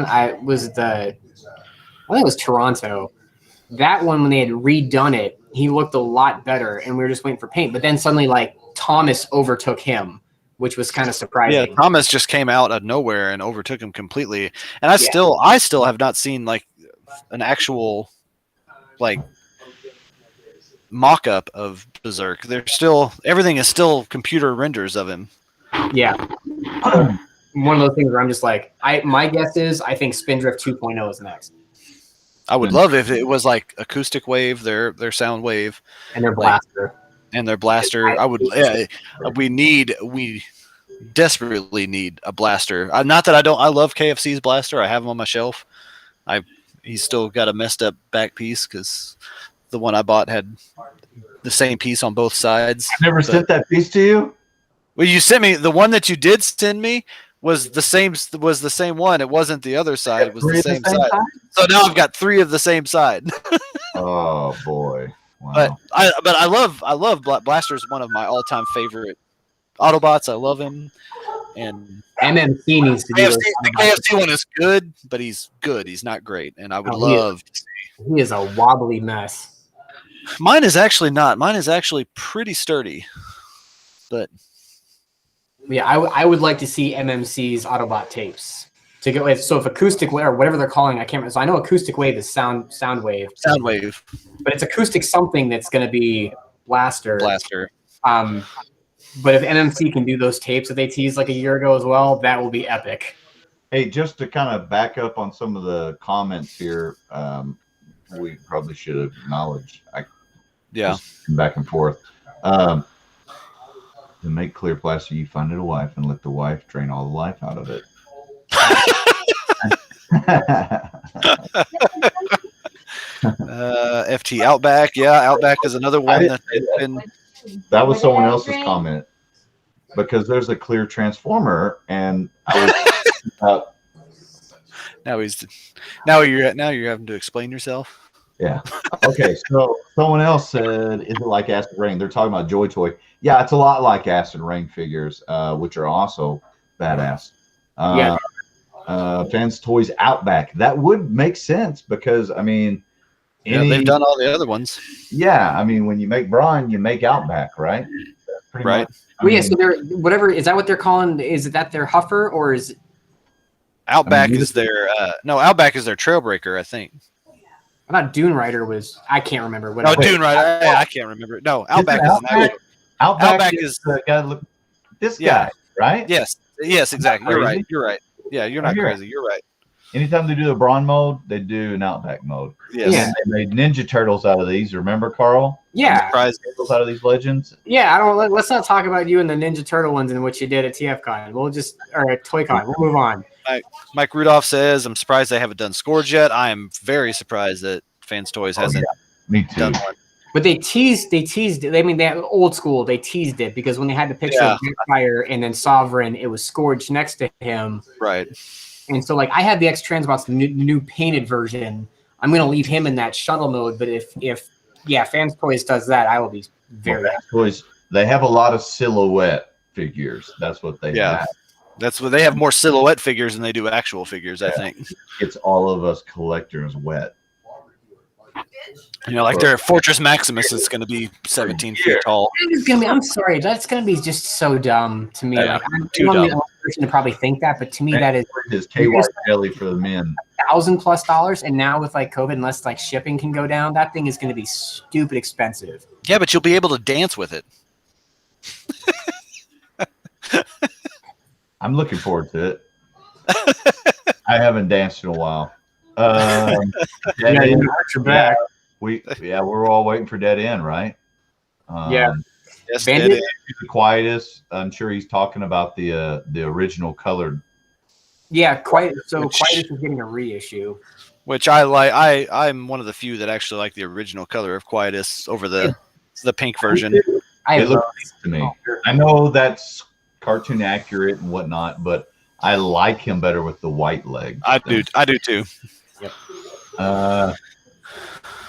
I think it was Toronto. That one, when they had redone it, he looked a lot better, and we were just waiting for paint. But then suddenly, like, Thomas overtook him, which was kind of surprising. Yeah, Thomas just came out of nowhere and overtook him completely. And I still have not seen like an actual like mock-up of Berserk. Everything is still computer renders of him. Yeah. One of those things where I'm just like, my guess is I think Spindrift 2.0 is next. I would love if it was like Acoustic Wave, their sound wave, and their blaster. We desperately need a blaster. Not that I love KFC's blaster. I have him on my shelf. He's still got a messed up back piece because the one I bought had the same piece on both sides. I never sent that piece to you. Well, you sent me the one that you did send me was the same one. It wasn't the other side. It was the same side. So now I've got 3 of the same side. Oh boy. Wow. But I love Blaster's one of my all-time favorite Autobots. I love him. And MMC needs to do the KFC one is good, but he's good. He's not great. And I would love to see. He is a wobbly mess. Mine is actually not. Mine is actually pretty sturdy. But yeah, I would like to see MMC's Autobot tapes to go with. So if Acoustic Wave or whatever they're calling, I can't remember. So I know Acoustic Wave is sound wave. Sound wave. But it's acoustic something that's going to be Blaster. But if MMC can do those tapes that they teased like a year ago as well, that will be epic. Hey, just to kind of back up on some of the comments here, we probably should have acknowledged. Yeah. Back and forth. To make clear plaster, you find it a wife and let the wife drain all the life out of it. FT Outback, yeah, Outback is another one that they've been. That was someone else's comment because there's a clear transformer, and I was now you're having to explain yourself. Yeah. Okay. So someone else said, "Is it like Acid Rain?" They're talking about Joy Toy. Yeah, it's a lot like Acid Rain figures, which are also badass. Yeah. Fans Toys Outback. That would make sense because I mean, they've done all the other ones. Yeah, I mean, when you make Braun, you make Outback, right? Pretty Right. much. Well, yeah. So they're whatever. Is that what they're calling? Is that their Huffer or is Outback is their Outback is their Trailbreaker, I think. I thought Dune Rider was? I can't remember. No, Dune Rider. I can't remember. No, Outback is an actual. Outback is the guy. This guy, right? Yes, exactly. You're right. Yeah, you're not crazy. You're right. Anytime they do a Braun mode, they do an Outback mode. Yes. Yeah. They made Ninja Turtles out of these. Remember, Carl? Yeah. Turtles out of these legends. Yeah. I don't. Let's not talk about you and the Ninja Turtle ones and what you did at TFCon. We'll just or at ToyCon. We'll move on. Mike Rudolph says, "I'm surprised they haven't done Scourge yet. I am very surprised that Fans Toys hasn't Me too. done one." But they teased it. I mean, they old school. They teased it because when they had the picture of Fire and then Sovereign, it was Scourge next to him. Right. And so, like, I have the X Transbots, the new painted version. I'm gonna leave him in that shuttle mode. But if Fans Toys does that, I will be very happy. Toys. They have a lot of silhouette figures. That's what they have. That's what they have, more silhouette figures than they do actual figures. I think it's all of us collectors wet. You know, like their Fortress Maximus is going to be 17 feet tall. I'm sorry, that's going to be just so dumb to me. Yeah, like, I'm too the dumb. only person to probably think that, but to me, that is his KY jelly for the men. $1,000+, and now with like COVID, unless like shipping can go down, that thing is going to be stupid expensive. Yeah, but you'll be able to dance with it. I'm looking forward to it. I haven't danced in a while. Dead End. Back. We're all waiting for Dead End, right? Yes, Bandit? Dead End. He's the quietest. I'm sure he's talking about the original colored. Yeah, Quietus is getting a reissue. Which I like. I'm one of the few that actually like the original color of Quietus over the pink version. It looks nice to me. I know that's cartoon accurate and whatnot, but I like him better with the white legs. I do too. Yep.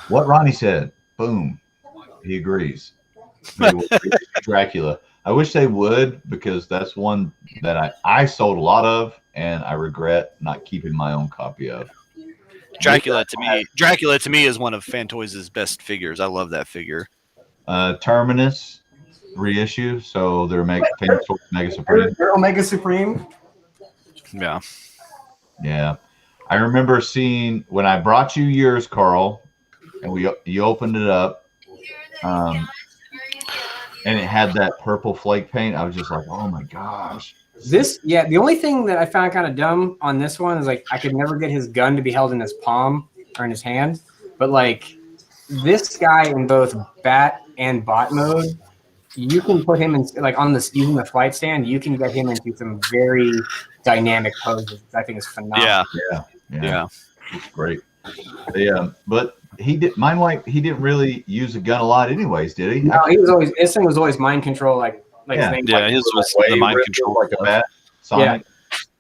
What Ronnie said, boom, he agrees. They will reissue Dracula. I wish they would, because that's one that I sold a lot of, and I regret not keeping my own copy of. Dracula to me is one of Fantoys' best figures. I love that figure. Terminus reissue, so they're making Mega Supreme. They're Omega Supreme. Yeah. Yeah. I remember seeing when I brought you yours, Carl, and you opened it up, and it had that purple flake paint. I was just like, oh my gosh. The only thing that I found kind of dumb on this one is like I could never get his gun to be held in his palm or in his hand, but like this guy in both bat and bot mode, you can put him in like on using the flight stand. You can get him into some very dynamic poses. I think is phenomenal. Yeah. It's great. But he didn't really use a gun a lot, anyways, did he? No, his thing was always mind control. His name. Yeah, his was the mind control. Like a bat, Sonic.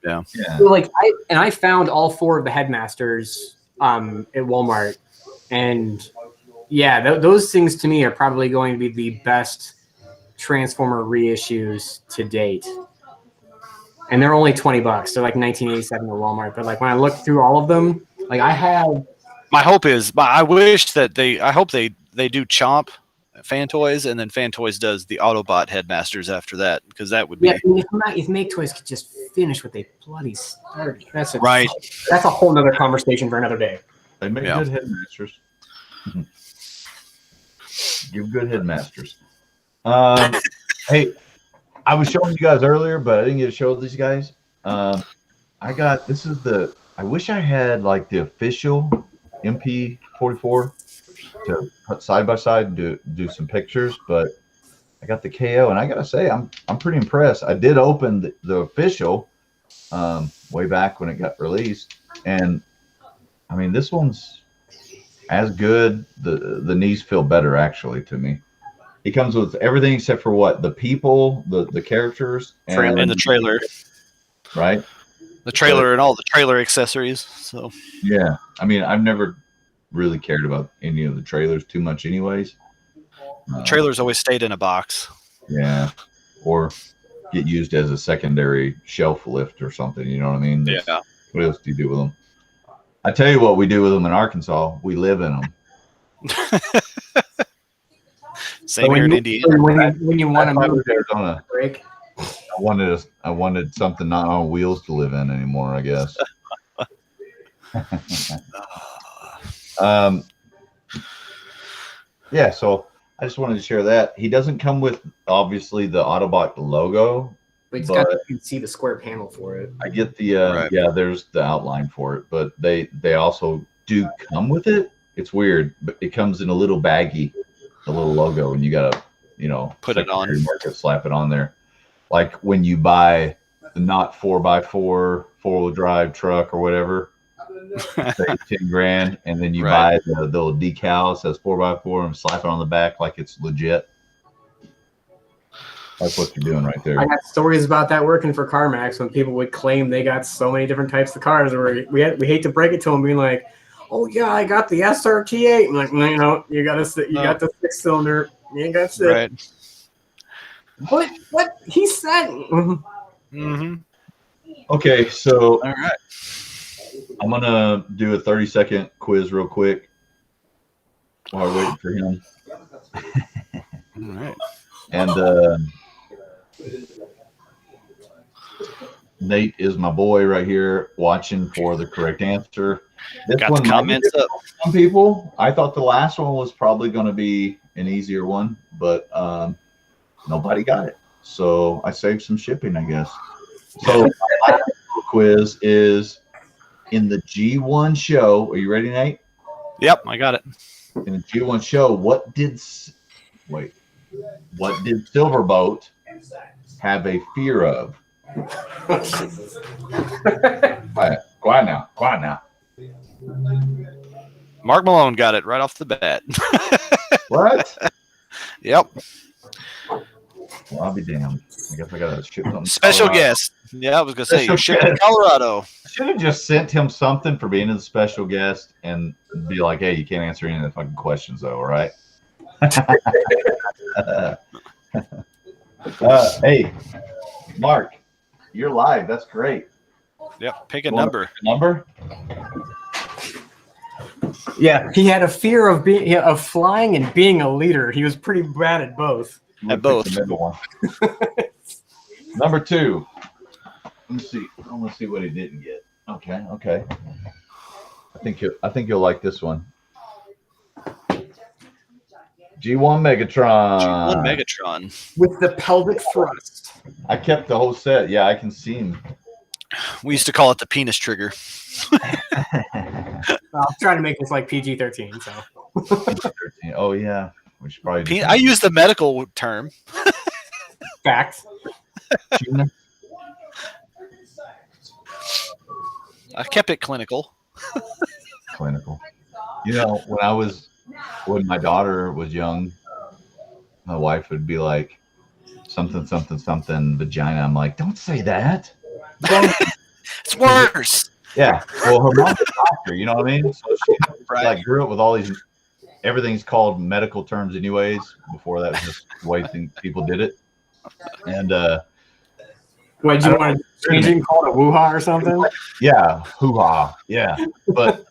Yeah. So like I found all 4 of the headmasters at Walmart, and those things to me are probably going to be the best Transformer reissues to date. And they're only $20. They're like 1987 at Walmart. But like when I look through all of them, like I have. My hope is, I wish that I hope they do Chomp Fantoys, and then Fantoys does the Autobot Headmasters after that, because that would be. Yeah, if Make Toys could just finish what they bloody started. That's a whole nother conversation for another day. They make good headmasters. Give good headmasters. Hey, I was showing you guys earlier, but I didn't get to show these guys. I wish I had like the official MP44 to put side by side and do some pictures, but I got the KO, and I gotta say, I'm pretty impressed. I did open the official way back when it got released, and I mean, this one's as good. The knees feel better actually to me. He comes with everything except for what? The people, the characters, and the trailer. Right? The trailer and all the trailer accessories. So yeah. I mean, I've never really cared about any of the trailers too much anyways. The trailers always stayed in a box. Yeah. Or get used as a secondary shelf lift or something. You know what I mean? Yeah. What else do you do with them? I tell you what we do with them in Arkansas. We live in them. Same here in Indiana. When you want to move Arizona, break. I wanted something not on wheels to live in anymore, I guess. Yeah, so I just wanted to share that. He doesn't come with obviously the Autobot logo. But it's got you can see the square panel for it. I get the yeah, there's the outline for it, but they also do come with it. It's weird, but it comes in a little baggie, the little logo, and you gotta, put it on, slap it on there. Like when you buy the not 4x4 4-wheel drive truck or whatever, say $10,000, and then you buy the little decal that says 4x4 and slap it on the back like it's legit. That's what you're doing right there. I got stories about that working for CarMax when people would claim they got so many different types of cars. Where we hate to break it to them, being like, "Oh yeah, I got the SRT8." I'm like, no, you got the 6-cylinder. You ain't got 6. Right. What he said. Mm-hmm. Okay, so all right, I'm gonna do a 30-second quiz real quick while we're waiting for him. All right. And Nate is my boy right here, watching for the correct answer. This got one the comments up. Some people, I thought the last one was probably going to be an easier one, but nobody got it. So I saved some shipping, I guess. So my last quiz is in the G1 show. Are you ready, Nate? Yep, I got it. In the G1 show, what did Silverboat have a fear of? Quiet now. Mark Malone got it right off the bat. What? Yep. Well, I'll be damned. I guess I got to ship something. Special guest. Yeah, I was going to say, you're shipping to Colorado. I should have just sent him something for being a special guest and be like, hey, you can't answer any of the fucking questions, though, all right? Hey, Mark, you're live. That's great. Yep, pick a number. Yeah, he had a fear of flying and being a leader. He was pretty bad at both. At both. Number 2. Let me see what he didn't get. Okay. I think you'll like this one. G1 Megatron. With the pelvic thrust. I kept the whole set. Yeah, I can see him. We used to call it the penis trigger. I'm trying to make this like PG-13. So. PG-13. Oh yeah, we should probably. I use the medical term. Facts. I kept it clinical. Clinical. When my daughter was young, my wife would be like, something vagina. I'm like, don't say that. It's worse. Yeah. Well, her mom's a doctor, you know what I mean? So she like grew up with all these. Everything's called medical terms, anyways. Before that was just the way people did it. And what, do you want to change it and call it a woo-ha or something? Yeah, hoo-ha. Yeah, but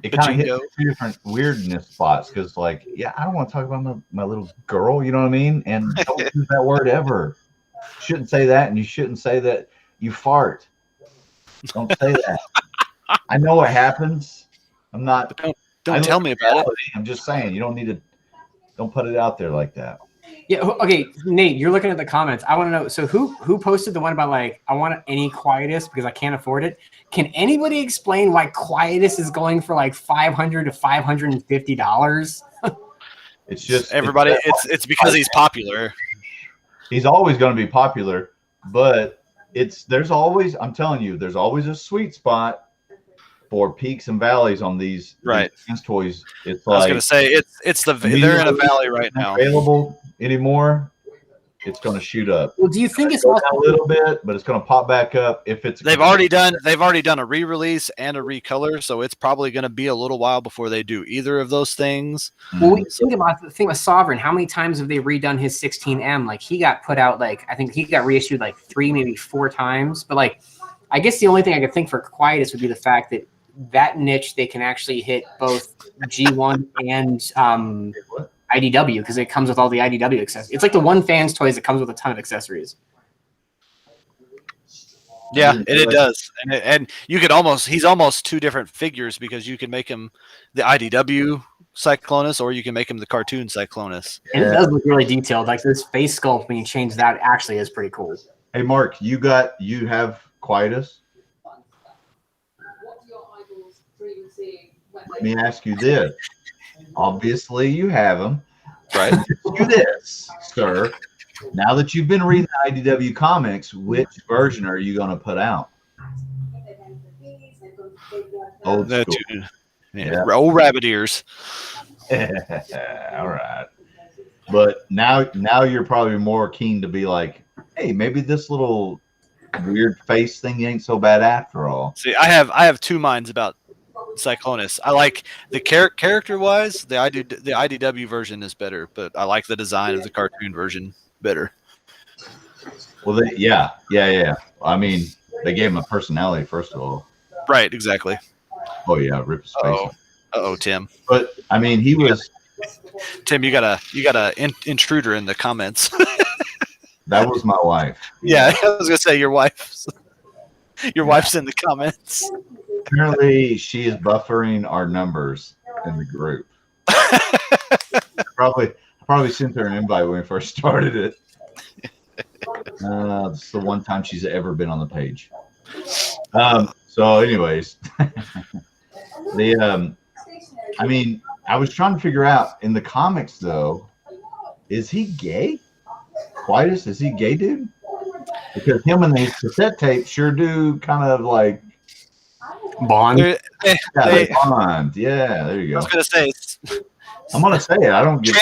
it kind of hit 2 different weirdness spots because, like, yeah, I don't want to talk about my little girl, you know what I mean? And don't use that word ever. Shouldn't say that, and you shouldn't say that you fart. Don't say that. I know what happens. I'm not. Don't tell me about it. I'm just saying you don't put it out there like that. Yeah. Okay, Nate, you're looking at the comments. I want to know. So who posted the one about like I want any Quietus because I can't afford it? Can anybody explain why Quietus is going for like $500 to $550? It's just everybody. It's because he's popular. he's always going to be popular, but there's always, I'm telling you, there's always a sweet spot for peaks and valleys on these fans toys. It's like, I was gonna say they're in a valley right now. Available anymore, it's going to shoot up. Well, do you think it's also a little bit, but it's going to pop back up if it's. They've already done a re-release and a recolor, so it's probably going to be a little while before they do either of those things. Well, think about the thing with Sovereign. How many times have they redone his 16M? Like he got put out, like I think he got reissued like 3, maybe 4 times. But like, I guess the only thing I could think for Quietus would be the fact that niche they can actually hit both G1 and IDW because it comes with all the IDW accessories. It's like the one fans toys that comes with a ton of accessories. Yeah, it does, and you could he's almost 2 different figures because you can make him the IDW Cyclonus or you can make him the cartoon Cyclonus. And it does look really detailed. Like this face sculpt when you change that actually is pretty cool. Hey Mark, you have Quietus? Let me ask you this. Obviously you have him. Right? Do this, sir. Now that you've been reading the IDW comics, which version are you going to put out? Old school. Old rabbit ears. All right. But now you're probably more keen to be like, hey, maybe this little weird face thing ain't so bad after all. See, I have 2 minds about Cyclonus. I like the character wise, the IDW version is better, but I like the design of the cartoon version better. Well, yeah. I mean, they gave him a personality first of all. Right, exactly. Oh yeah, rip his face. Tim. But I mean, he was. Tim, you got a intruder in the comments. That was my wife. Yeah, I was gonna say your wife's in the comments. Apparently, she is buffering our numbers in the group. Probably sent her an invite when we first started it. It's the one time she's ever been on the page. So, anyways, I mean, I was trying to figure out in the comics though, is he gay? Quietus, is he gay, dude? Because him and the cassette tape sure do kind of like bond. Bond. Yeah, there you go. I was gonna say I'm gonna say it. I don't get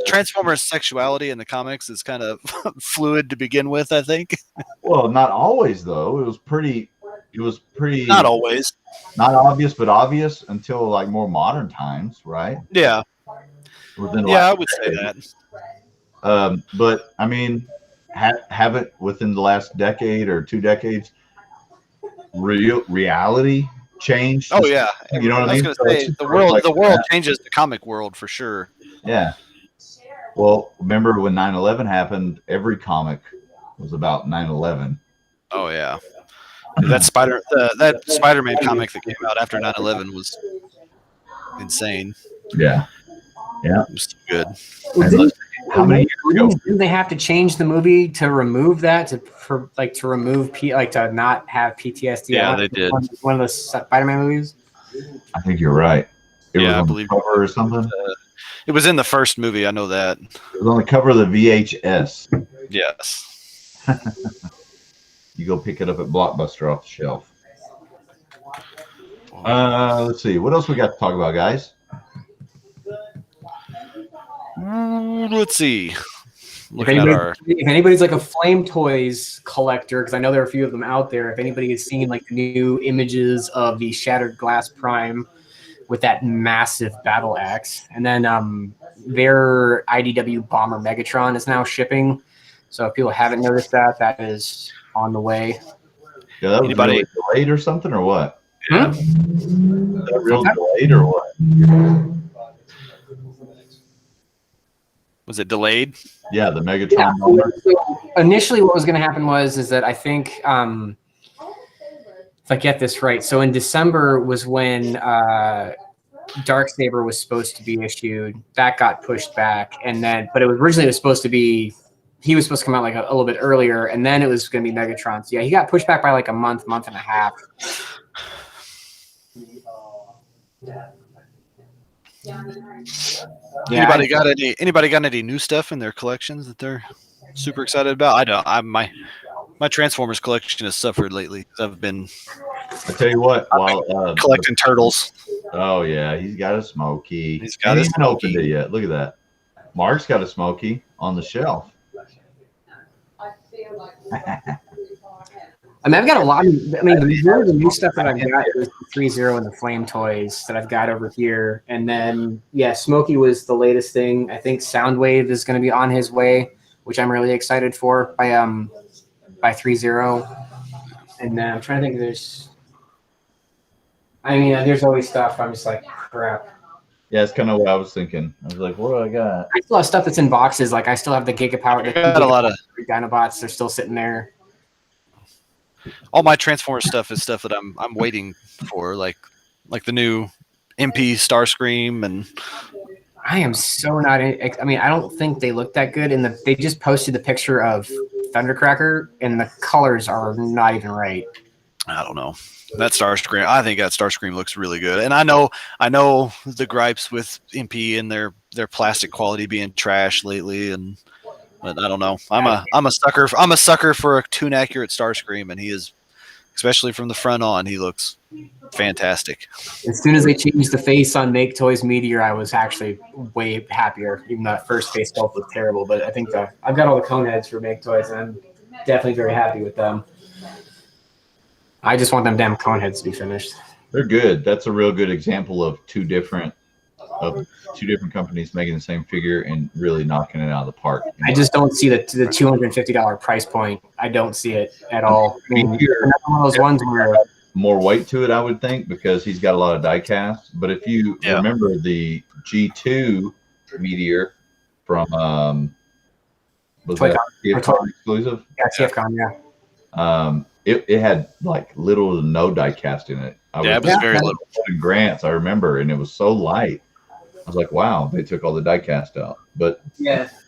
Transformers sexuality in the comics is kind of fluid to begin with, I think. Well, not always though. It was pretty not always. Not obvious, but obvious until like more modern times, right? Yeah. I would say that. But I mean, haven't within the last decade or 2 decades, reality changed? Oh yeah, you know what I mean? I was going to say the world changes the comic world for sure. Yeah. Well, remember when 9/11 happened? Every comic was about 9/11. Oh yeah. That Spider-Man comic that came out after 9/11 was insane. Yeah. Yeah. It was good. How many years ago? Didn't they have to change the movie to remove that to not have PTSD? Yeah, they did. One of the Spider-Man movies. I think you're right. It was I on believe the cover or something. It was in the first movie. I know that. It was on the cover of the VHS. Yes. You go pick it up at Blockbuster off the shelf. Let's see. What else we got to talk about, guys? Let's see. If anybody's like a Flame Toys collector, because I know there are a few of them out there, if anybody has seen like the new images of the Shattered Glass Prime with that massive battle axe, and then their IDW Bomber Megatron is now shipping. So if people haven't noticed that is on the way. Yeah, that was really delayed or something, or what? Yeah. Is that real delayed or what? Was it delayed? Yeah, the Megatron bomber. So initially, what was going to happen is that I think, if I get this right, so in December was when Darksaber was supposed to be issued. That got pushed back, but it was originally supposed to be. He was supposed to come out like a little bit earlier, and then it was going to be Megatron. So yeah, he got pushed back by like a month and a half. Yeah, anybody got any new stuff in their collections that they're super excited about. I don't. My Transformers collection has suffered lately. I've been I tell you what, while collecting turtles. oh yeah, he's got a Smokey. He's got He his hasn't opened Smokey. it yet. Look at that. Mark's got a Smokey on the shelf. I mean, I've got a lot. I mean, the new stuff that I've got is the 3-0 and the Flame toys that I've got over here. And then, yeah, Smokey was the latest thing. I think Soundwave is going to be on his way, which I'm really excited for by 3-0. And then I'm trying to think there's always stuff. I'm just like, crap. Yeah, it's kind of what I was thinking. I was like, what do I got? I still have stuff that's in boxes. Like I still have the Gigapower. The Got a lot of Dinobots. They're still sitting there. all my Transformers stuff is stuff that I'm waiting for, like the new MP Starscream, and I am so not. I mean, I don't think they look that good. And they just posted the picture of Thundercracker, and the colors are not even right. I don't know. That Starscream, I think that Starscream looks really good. And I know the gripes with MP and their plastic quality being trash lately, but I don't know. I'm a sucker for a tune accurate Starscream, and he is, especially from the front on, he looks fantastic. As soon as they changed the face on Make Toys Meteor, I was actually way happier. Even though that first face sculpt was terrible, but I think I've got all the cone heads for Make Toys, and I'm definitely very happy with them. I just want them damn cone heads to be finished. They're good. That's a real good example of two different companies making the same figure and really knocking it out of the park. I just don't see the $250 price point. I don't see it at all. I mean, one of those ones where more weight to it, I would think, because he's got a lot of die cast. But if you remember the G2 Meteor from was that TFCon exclusive? Yeah, TFCon, yeah. It had like little to no die cast in it. It was very little. Grants, I remember, and it was so light. I was like, wow, they took all the die cast out, but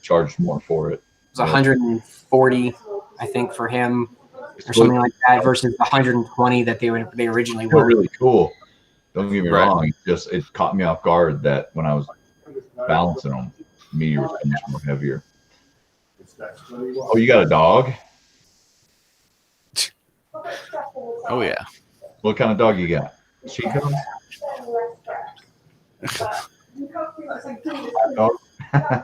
charged more for it. It was 140, I think, for him, or something like that, versus the 120 that they originally were. Really cool. Don't get me wrong. It caught me off guard that when I was balancing them, Meteor was much more heavier. Oh, you got a dog? Oh yeah. What kind of dog you got? Chico? I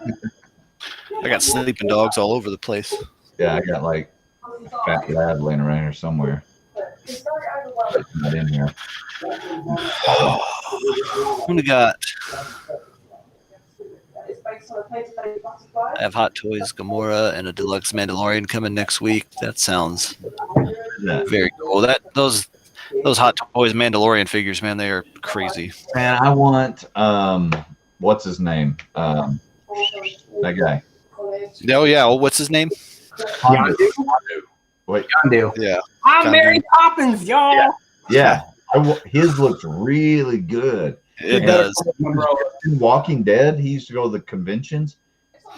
got sleeping dogs all over the place. Yeah, I got like a fat lab laying around here somewhere. Not in here. What do we got? I have Hot Toys Gamora and a deluxe Mandalorian coming next week. That sounds very cool. Those Hot Toys Mandalorian figures, man, they are crazy. Man, I want what's his name? That guy. Oh yeah, well, what's his name? Yondu. Wait, Yondu. Yeah. I'm Mary Poppins, y'all. Yeah. His looks really good. It does. In Walking Dead, he used to go to the conventions,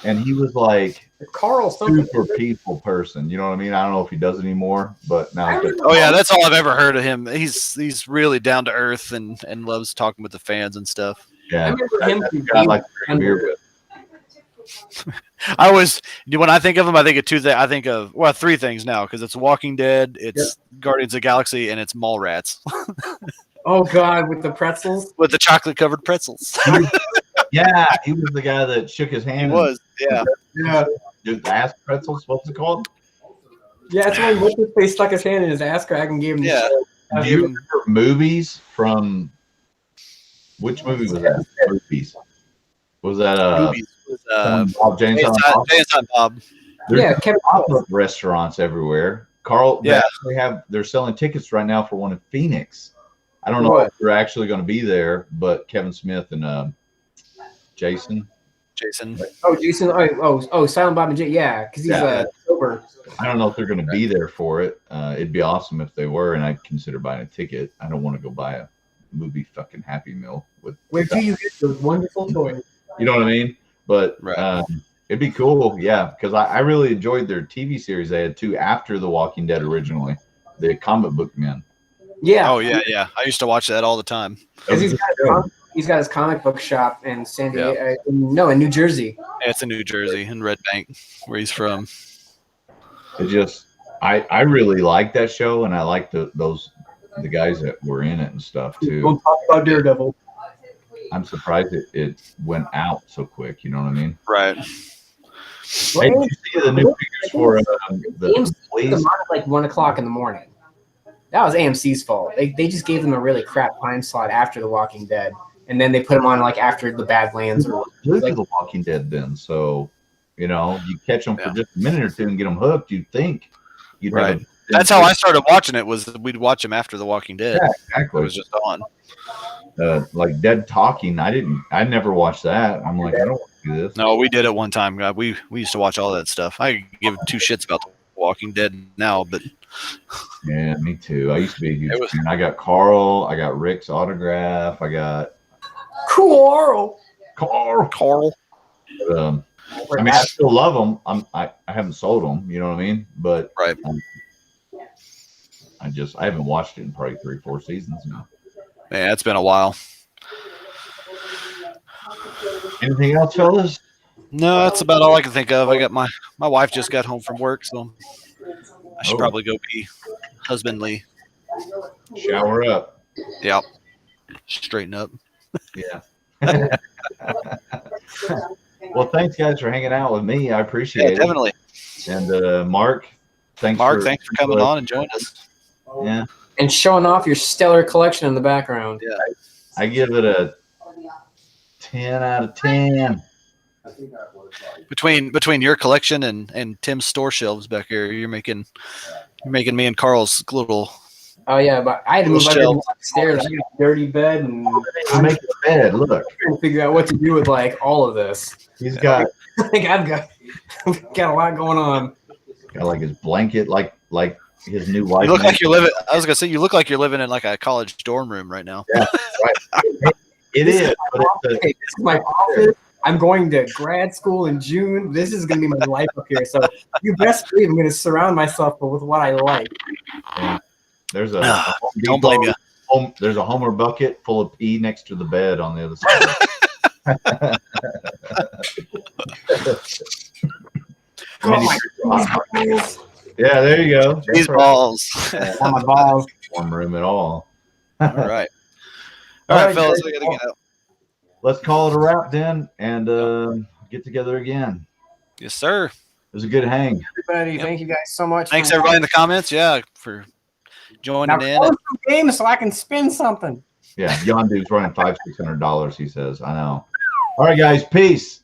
and he was like Carl, super people person. You know what I mean? I don't know if he does anymore, but now. Oh yeah, that's all I've ever heard of him. He's really down to earth and loves talking with the fans and stuff. Yeah, I remember him. I like to drink beer with. When I think of him, I think of two things. I think of three things now, because it's Walking Dead, it's Guardians of the Galaxy, and it's Mallrats. Oh God, with the pretzels, with the chocolate covered pretzels. Yeah, he was the guy that shook his hand. He was, yeah. Dude, ass pretzels. What's it called? Yeah, it's when what's his face stuck his hand in his ass crack and gave him. Yeah. Do you remember movies from? Which movie was that? Movies. Was that movies with Bob James on Bob? There's pop-up restaurants everywhere. Carl, they're selling tickets right now for one in Phoenix. I don't know if they're actually going to be there, but Kevin Smith and Jason. Oh, Jason. Oh, Silent Bob and Jay. Yeah, because he's sober. I don't know if they're going to be there for it. It'd be awesome if they were, and I'd consider buying a ticket. I don't want to go buy a movie fucking Happy Meal with. Where do you get those wonderful toys? You know what I mean? But it'd be cool, yeah, because I really enjoyed their TV series they had too after The Walking Dead originally, the comic book men. Yeah. Oh yeah. I used to watch that all the time. Because he's He's got his comic book shop in San Diego. No, in New Jersey. Yeah, it's in New Jersey, in Red Bank, where he's from. It just, I really like that show, and I like the guys that were in it and stuff too. Don't talk about Daredevil. I'm surprised it went out so quick. You know what I mean? Right. Hey, did you see the new figures for the AMC put them on at like 1 o'clock in the morning. That was AMC's fault. They just gave them a really crap time slot after The Walking Dead, and then they put them on like after the Badlands or like The Walking Dead. Then, so you catch them for just a minute or two and get them hooked. You'd think you'd right. That's how I started watching it. Was we'd watch them after The Walking Dead. Yeah, exactly. It was just on. Like Dead Talking. I never watched that. I'm like, I don't want to do this. No, we did it one time. God, we used to watch all that stuff. I give two shits about The Walking Dead now, but yeah, me too. I used to be a huge fan. I got Carl. I got Rick's autograph. I got Carl. I mean, I still love them. I haven't sold them. You know what I mean? But right. I haven't watched it in probably 3-4 seasons now. Yeah, it's been a while. Anything else, fellas? No, that's about all I can think of. I got my wife just got home from work, so I should probably go be husbandly. Shower up. Yep. Straighten up. Yeah. Well, thanks guys for hanging out with me. I appreciate it. Definitely. And Mark, thanks for coming on and joining us. Yeah. And showing off your stellar collection in the background. Yeah. I give it a 10 out of 10. Between your collection and Tim's store shelves back here, you're making me and Carl's little. Oh yeah, but I had to move upstairs. I got a dirty bed, and I'm making a bed. Look, trying to figure out what to do with like all of this. He's got. I think I've got a lot going on. Got like his blanket, like his new wife. You look like you're living. I was gonna say you look like you're living in like a college dorm room right now. Yeah, right. It is. This is my office. I'm going to grad school in June. This is going to be my life up here. So you best believe I'm going to surround myself with what I like. Yeah. There's a don't blame you. There's a Homer bucket full of pee next to the bed on the other side. Yeah, there you go. These balls. On my balls. Warm room at all. All right. All right, fellas, we got to get out. Let's call it a wrap then, and get together again. Yes, sir. It was a good hang. Everybody, thank you guys so much. Thanks everybody in the comments. Yeah, for joining in. Game so I can spin something. Yeah, Yondu's running $500-$600. He says, I know. All right, guys. Peace.